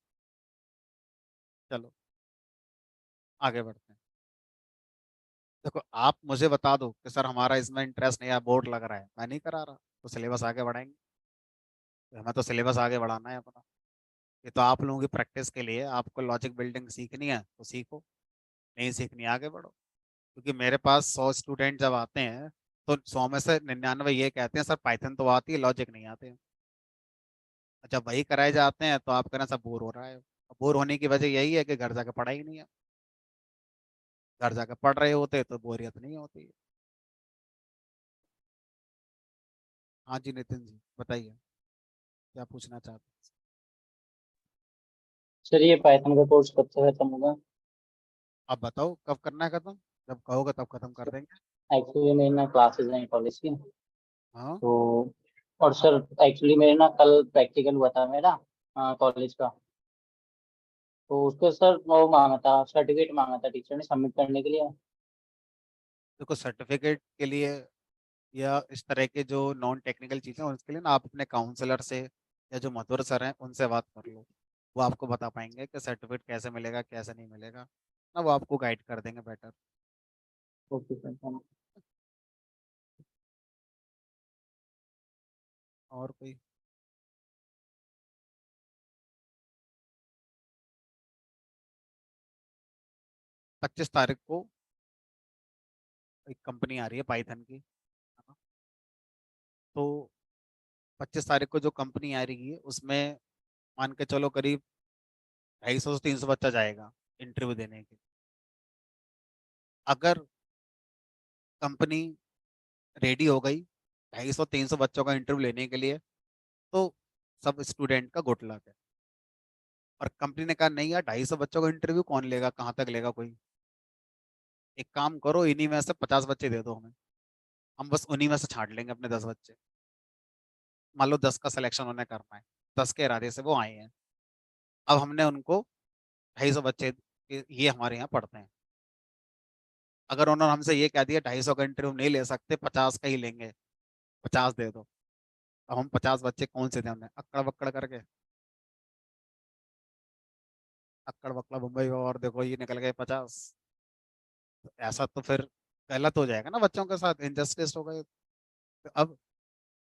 चलो आगे बढ़ते हैं। देखो आप मुझे बता दो कि सर हमारा इसमें इंटरेस्ट नहीं है, बोर्ड लग रहा है, मैं नहीं करा रहा, तो सिलेबस आगे बढ़ाएंगे। हमें तो सिलेबस आगे बढ़ाना है अपना। ये तो आप लोगों की प्रैक्टिस के लिए, आपको लॉजिक बिल्डिंग सीखनी है तो सीखो, नहीं सीखनी आगे बढ़ो। क्योंकि मेरे पास 100 स्टूडेंट जब आते हैं तो 100 में से 99 ये कहते हैं सर पाइथन तो आती है, लॉजिक नहीं आते हैं। जब वही कराए जाते हैं तो आप कहना सब बोर हो रहा है। बोर होने की वजह यही है कि घर जाके पढ़ाई नहीं है। घर जाके पढ़ रहे होते तो बोरियत नहीं होती। हाँ जी नितिन जी बताइए, क्या पूछना चाहते हैं। सर ये पाइथन का कोर्स कब से खत्म होगा? अब बताओ कब करना है खत्म, जब कहोगे तब खत्म कर देंगे। एक्चुअली मेरी ना क्लासेस हैं कॉलेज की। हाँ तो और सर एक्चुअली मेरे ना कल प्रैक्टिकल हुआ था मेरा कॉलेज का। तो उसको सर वो मांगा था, सर्टिफिकेट मांगा था टीचर ने सबमिट करने के लिए। देखो सर्टिफिकेट के लिए या इस तरह के जो नॉन टेक्निकल चीज़ें हैं उसके लिए ना आप अपने काउंसलर से या जो मधुर सर हैं उनसे बात कर लो। वो आपको बता पाएंगे कि सर्टिफिकेट कैसे मिलेगा कैसे नहीं मिलेगा, ना वो आपको गाइड कर देंगे बेटर। ओके सर थैंक और कोई। 25 तारीख को एक कंपनी आ रही है पाइथन की, है ना? तो 25 तारीख को जो कंपनी आ रही है उसमें मान के चलो करीब 250 से 300 बच्चा जाएगा इंटरव्यू देने के। अगर कंपनी रेडी हो गई 250 300 बच्चों का इंटरव्यू लेने के लिए, तो सब स्टूडेंट का गुड लक है। और कंपनी ने कहा नहीं यार 250 बच्चों का इंटरव्यू कौन लेगा, कहाँ तक लेगा कोई। एक काम करो इन्हीं में से 50 बच्चे दे दो हमें, हम बस उन्हीं में से छांट लेंगे अपने 10 बच्चे। मान लो 10 का सिलेक्शन उन्हें करना है, 10 के इरादे से वो आए हैं। अब हमने उनको 250 बच्चे ये हमारे यहाँ पढ़ते हैं, अगर उन्होंने हमसे ये कह दिया 250 का इंटरव्यू नहीं ले सकते 50 का ही लेंगे, 50 दे दो। अब हम 50 बच्चे कौन से थे, हमने अक्कड़ बक्कड़ करके, अक्कड़ बक्कड़ मुंबई और देखो ये निकल गए 50। ऐसा तो फिर गलत हो जाएगा ना, बच्चों के साथ इनजस्टिस हो गई। तो अब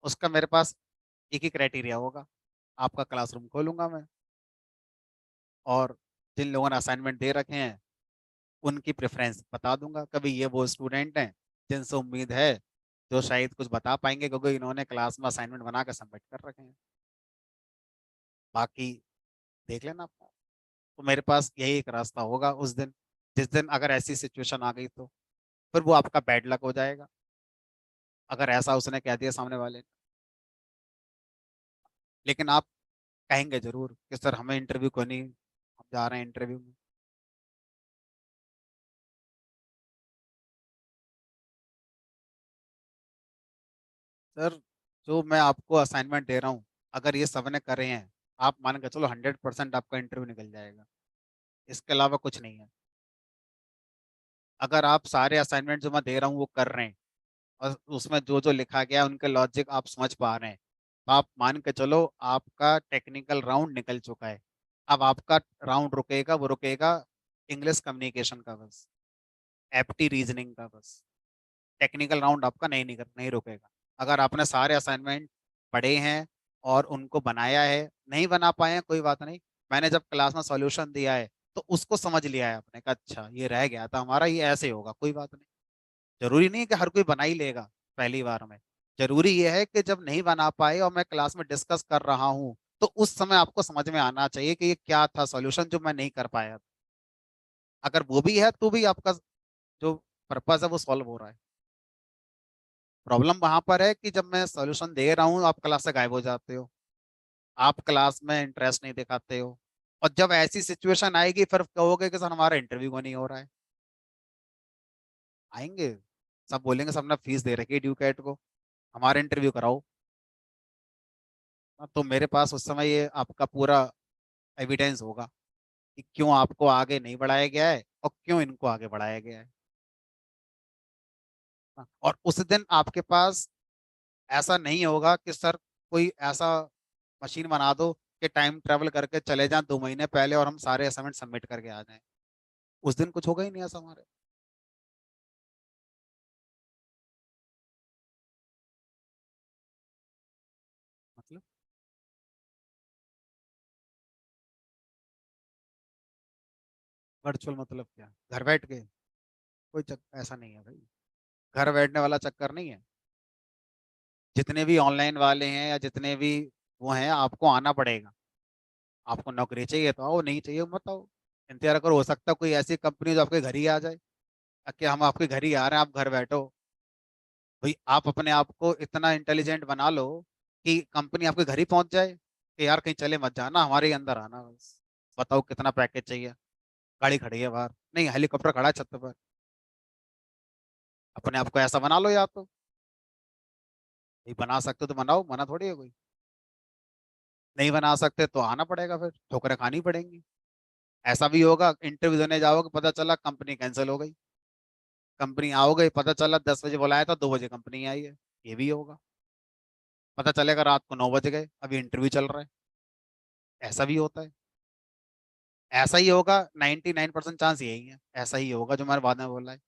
उसका मेरे पास एक ही क्राइटेरिया होगा, आपका क्लासरूम खोलूंगा मैं और जिन लोगों ने असाइनमेंट दे रखे हैं उनकी प्रेफरेंस बता दूंगा। कभी ये वो स्टूडेंट हैं जिनसे उम्मीद है, जो शायद कुछ बता पाएंगे क्योंकि इन्होंने क्लास में असाइनमेंट बना के सबमिट कर रखे हैं। बाकी देख लेना अपना। तो मेरे पास यही एक रास्ता होगा उस दिन, जिस दिन अगर ऐसी सिचुएशन आ गई तो फिर वो आपका बैड लक हो जाएगा, अगर ऐसा उसने कह दिया सामने वाले ने। लेकिन आप कहेंगे जरूर कि सर हमें इंटरव्यू को नहीं, हम जा रहे हैं इंटरव्यू में। सर जो मैं आपको असाइनमेंट दे रहा हूँ, अगर ये सबने करे हैं, आप मान के चलो 100% आपका इंटरव्यू निकल जाएगा। इसके अलावा कुछ नहीं है। अगर आप सारे असाइनमेंट जो मैं दे रहा हूँ वो कर रहे हैं, और उसमें जो जो लिखा गया है उनके लॉजिक आप समझ पा रहे हैं, तो आप मान के चलो आपका टेक्निकल राउंड निकल चुका है। अब आपका राउंड रुकेगा, वो रुकेगा इंग्लिश कम्युनिकेशन का बस, एप्टी रीजनिंग का बस। टेक्निकल राउंड आपका नहीं रुकेगा। अगर आपने सारे असाइनमेंट पढ़े हैं और उनको बनाया है, नहीं बना पाए हैं कोई बात नहीं, मैंने जब क्लास में सॉल्यूशन दिया है तो उसको समझ लिया है आपने, कहा अच्छा ये रह गया था हमारा, ये ऐसे होगा, कोई बात नहीं। जरूरी नहीं है कि हर कोई बना ही लेगा पहली बार में। जरूरी ये है कि जब नहीं बना पाए और मैं क्लास में डिस्कस कर रहा हूँ, तो उस समय आपको समझ में आना चाहिए कि ये क्या था सॉल्यूशन जो मैं नहीं कर पाया। अगर वो भी है तो भी आपका जो पर्पस है वो सॉल्व हो रहा है। प्रॉब्लम वहां पर है कि जब मैं सॉल्यूशन दे रहा हूँ आप क्लास से गायब हो जाते हो, आप क्लास में इंटरेस्ट नहीं दिखाते हो। और जब ऐसी सिचुएशन आएगी फिर कहोगे कि सर हमारा इंटरव्यू को नहीं हो रहा है। आएंगे, सब बोलेंगे सर ने फीस दे रखी है ड्यू कैट को, हमारा इंटरव्यू कराओ। हाँ, तो मेरे पास उस समय ये आपका पूरा एविडेंस होगा कि क्यों आपको आगे नहीं बढ़ाया गया है और क्यों इनको आगे बढ़ाया गया है। हाँ, और उस दिन आपके पास ऐसा नहीं होगा कि सर कोई ऐसा मशीन बना दो कि टाइम ट्रेवल करके चले जाएं 2 महीने पहले और हम सारे असाइनमेंट सबमिट करके आ जाएं। उस दिन कुछ होगा ही नहीं ऐसा हमारे। मतलब वर्चुअल मतलब क्या, घर बैठ के? कोई ऐसा नहीं है भाई, घर बैठने वाला चक्कर नहीं है। जितने भी ऑनलाइन वाले हैं या जितने भी वो हैं, आपको आना पड़ेगा। आपको नौकरी चाहिए तो आओ, नहीं चाहिए मत आओ। इंतजार करो, हो सकता है कोई ऐसी कंपनी जो आपके घर ही आ जाए। कि हम आपके घर ही आ रहे हैं, आप घर बैठो। भाई आप अपने आप को इतना इंटेलिजेंट बना लो कि कंपनी आपके घर ही पहुंच जाए कि यार कहीं चले मत जाना, हमारे ही अंदर आना बस। बताओ कितना पैकेज चाहिए। गाड़ी खड़ी है बाहर, नहीं हेलीकॉप्टर खड़ा है छत पर। अपने आप को ऐसा बना लो या तो। भाई बना सकते हो तो बनाओ, मना थोड़ी है कोई। नहीं बना सकते तो आना पड़ेगा, फिर ठोकरें खानी पड़ेंगी। ऐसा भी होगा इंटरव्यू देने जाओगे पता चला कंपनी कैंसिल हो गई। कंपनी आओगे पता चला 10 बजे बुलाया था, 2 बजे कंपनी आई है। ये भी होगा। पता चलेगा रात को 9 बज गए, अभी इंटरव्यू चल रहा है। ऐसा भी होता है। ऐसा ही होगा, 99% चांस यही है, ऐसा ही होगा जो हमारे बाद में बोला है।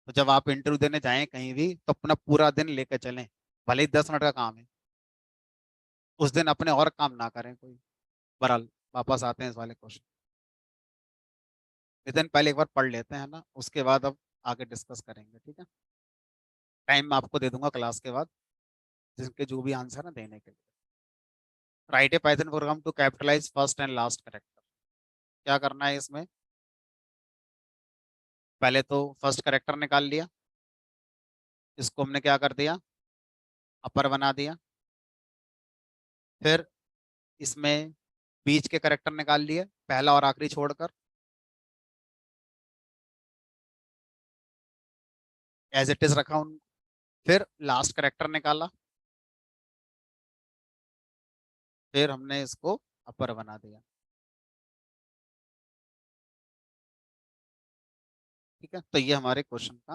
तो जब आप इंटरव्यू देने जाएं कहीं भी तो अपना पूरा दिन लेकर चलें। भले ही 10 मिनट का काम है, उस दिन अपने और काम ना करें कोई। बहरहाल वापस आते हैं इस वाले क्वेश्चन। इस दिन पहले एक बार पढ़ लेते हैं ना, उसके बाद अब आगे डिस्कस करेंगे, ठीक है? टाइम मैं आपको दे दूंगा क्लास के बाद, जिसके जो भी आंसर है देने के लिए। Write a Python program to capitalise first and last character. क्या करना है इसमें? पहले तो फर्स्ट करेक्टर निकाल लिया, इसको हमने क्या कर दिया, अपर बना दिया। फिर इसमें बीच के करेक्टर निकाल लिए, पहला और आखिरी छोड़कर, एज इट इज रखा उन। फिर लास्ट करेक्टर निकाला, फिर हमने इसको अपर बना दिया। ठीक है, तो ये हमारे क्वेश्चन का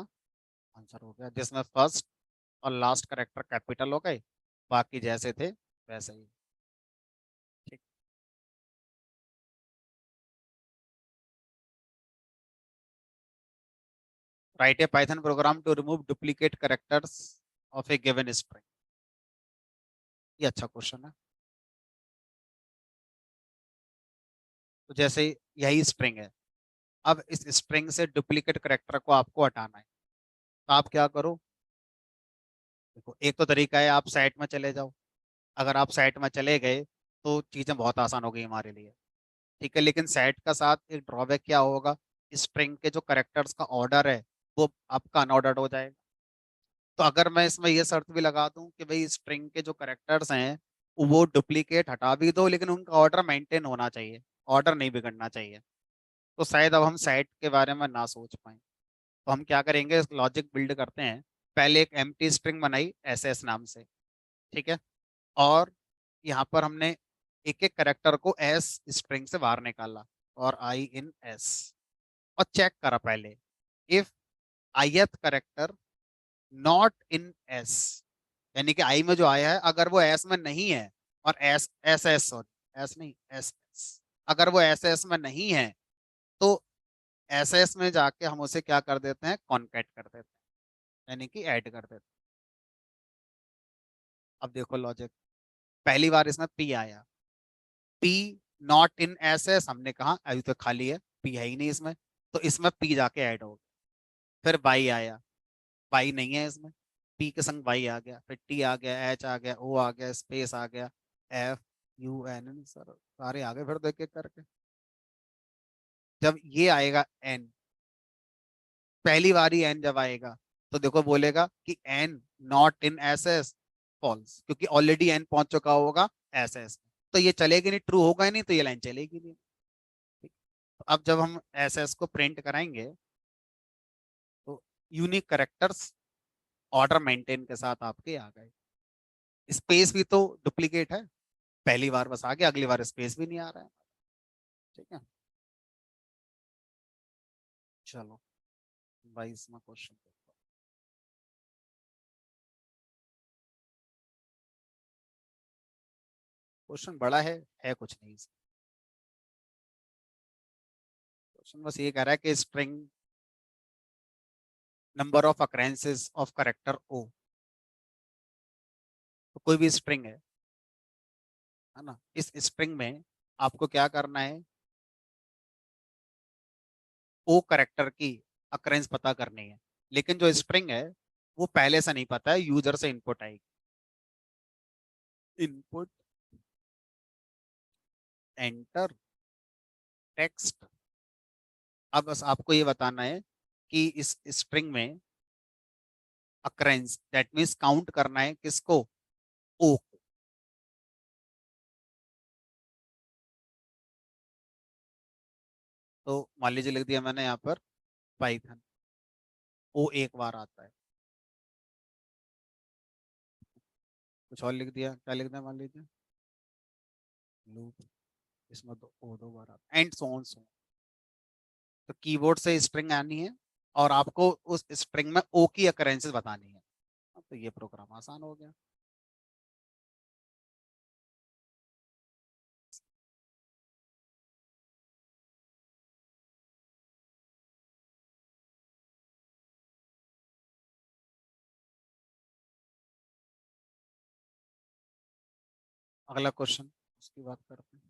आंसर हो गया, जिसमें फर्स्ट और लास्ट करेक्टर कैपिटल हो गए, बाकी जैसे थे वैसे ही। ठीक। Write a Python program to remove duplicate characters of a given string. ये अच्छा क्वेश्चन है। तो जैसे यही स्ट्रिंग है, अब इस स्ट्रिंग से डुप्लीकेट करेक्टर को आपको हटाना है, तो आप क्या करो? देखो एक तो तरीका है, आप साइट में चले जाओ। अगर आप साइट में चले गए तो चीज़ें बहुत आसान हो गई हमारे लिए। ठीक है, लेकिन साइट का साथ एक ड्रॉबैक क्या होगा, स्ट्रिंग के जो करेक्टर्स का ऑर्डर है वो आपका अनऑर्डर्ड हो जाएगा। तो अगर मैं इसमें ये शर्त भी लगा दूं कि भाई स्ट्रिंग के जो करेक्टर्स हैं वो डुप्लीकेट हटा भी दो, लेकिन उनका ऑर्डर मेंटेन होना चाहिए, ऑर्डर नहीं बिगड़ना चाहिए, तो शायद अब हम सेट के बारे में ना सोच पाए। तो हम क्या करेंगे, लॉजिक बिल्ड करते हैं। पहले एक एम्प्टी स्ट्रिंग बनाई एस एस नाम से, ठीक है। और यहाँ पर हमने एक एक करेक्टर को एस स्ट्रिंग से बाहर निकाला, और आई इन एस, और चेक करा पहले, if ith character not in S, यानी कि आई में जो आया है अगर वो एस में नहीं है, और S S S sorry S नहीं एस एस, अगर वो एस एस में नहीं है तो एस एस में जाके हम उसे क्या कर देते हैं, कॉन्कैट कर देते हैं, यानी कि ऐड कर देते हैं। अब देखो लॉजिक, पहली बार इसमें पी आया, P not in S S, हमने कहा अभी तो खाली है, पी है ही नहीं इसमें, तो इसमें पी जाके ऐड हो गया। फिर बाई आया, बाई नहीं है इसमें, पी के संग बाई आ गया, फिर टी आ गया, एच आ गया, ओ आ गया, स्पेस आ गया, एफ यू एन, सर सारे आ गए फिर तो एक एक करके। जब ये आएगा एन, पहली बारी एन जब आएगा, तो देखो बोलेगा कि N not in S S, false, क्योंकि ऑलरेडी एन पहुंच चुका होगा एस एस, तो ये चलेगी नहीं, ट्रू होगा ही नहीं, तो ये लाइन चलेगी नहीं। ठीक। तो अब जब हम एस एस को प्रिंट कराएंगे, तो यूनिक करेक्टर्स ऑर्डर मेंटेन के साथ आपके आ गए। स्पेस भी तो डुप्लीकेट है, पहली बार बस आ गया, अगली बार स्पेस भी नहीं आ रहा है। ठीक है, चलो 22वां क्वेश्चन। क्वेश्चन बड़ा है कुछ नहीं। क्वेश्चन बस ये कह रहा है कि string number of occurrences of character o, तो कोई भी स्ट्रिंग है ना, इस स्ट्रिंग में आपको क्या करना है, ओ करेक्टर की अकरेंस पता करनी है, लेकिन जो स्ट्रिंग है वो पहले से नहीं पता है, यूजर से इनपुट आएगी, इनपुट एंटर टेक्स्ट। अब बस आपको ये बताना है कि इस स्ट्रिंग में अकरेंस, दैट मीन्स काउंट करना है किसको, ओ। तो मान लीजिए लिख दिया मैंने यहाँ पर पाइथन, ओ एक बार आता है, कुछ और लिख दिया, क्या लिख दिया मान लीजिए, लूप, इसमें तो ओ दो बार आता है, एंड सो ऑन सो। तो कीबोर्ड से स्ट्रिंग आनी है, और आपको उस स्ट्रिंग में ओ की अकरेंसेस बतानी है, तो ये प्रोग्राम आसान हो गया। अगला क्वेश्चन उसकी बात करते हैं।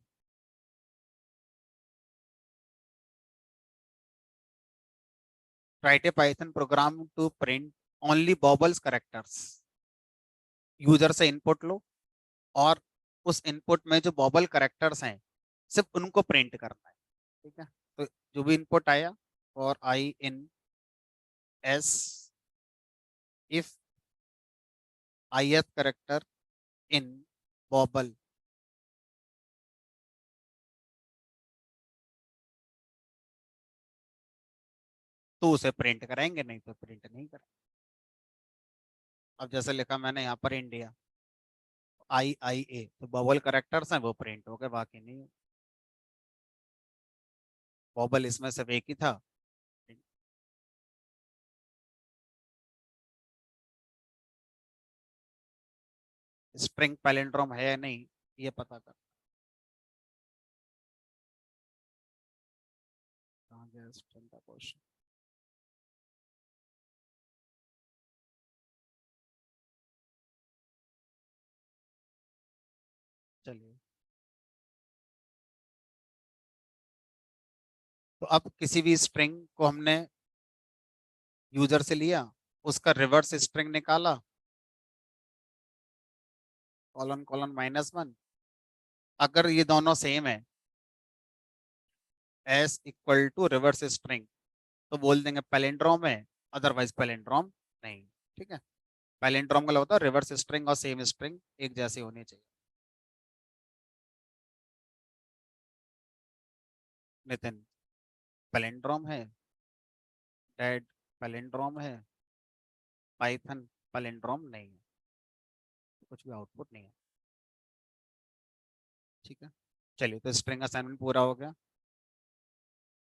Write a Python program to print only vowels characters, user से इनपुट लो, और उस इनपुट में जो बॉबल करेक्टर्स हैं सिर्फ उनको प्रिंट करना है। ठीक है, तो जो भी इनपुट आया, और i in s, if ith character in vowel, तो उसे प्रिंट कराएंगे, नहीं तो प्रिंट नहीं करेंगे। अब जैसे लिखा मैंने यहाँ पर इंडिया, IA, तो बबल करेक्टर्स हैं वो प्रिंट हो गए, बाकी नहीं। बबल इसमें सिर्फ एक ही था। स्ट्रिंग पैलिंड्रोम है या नहीं, ये पता कर, कहाँ गया स्ट्रिंग का क्वेश्चन। चलिए, तो अब किसी भी स्ट्रिंग को हमने यूजर से लिया, उसका रिवर्स स्ट्रिंग निकाला, कॉलन कॉलन -1, अगर ये दोनों सेम है, S equal to reverse string, तो बोल देंगे पैलिंड्रोम है, अदरवाइज पैलिंड्रोम नहीं। ठीक है, पैलिंड्रोम का होता है रिवर्स स्ट्रिंग और सेम स्ट्रिंग एक जैसी होनी चाहिए। नितिन, पैलिंड्रोम है, डैड पैलिंड्रोम है, पाइथन पैलिंड्रोम नहीं है, कुछ भी आउटपुट नहीं है। ठीक है, चलिए तो स्ट्रिंग असाइनमेंट पूरा हो गया।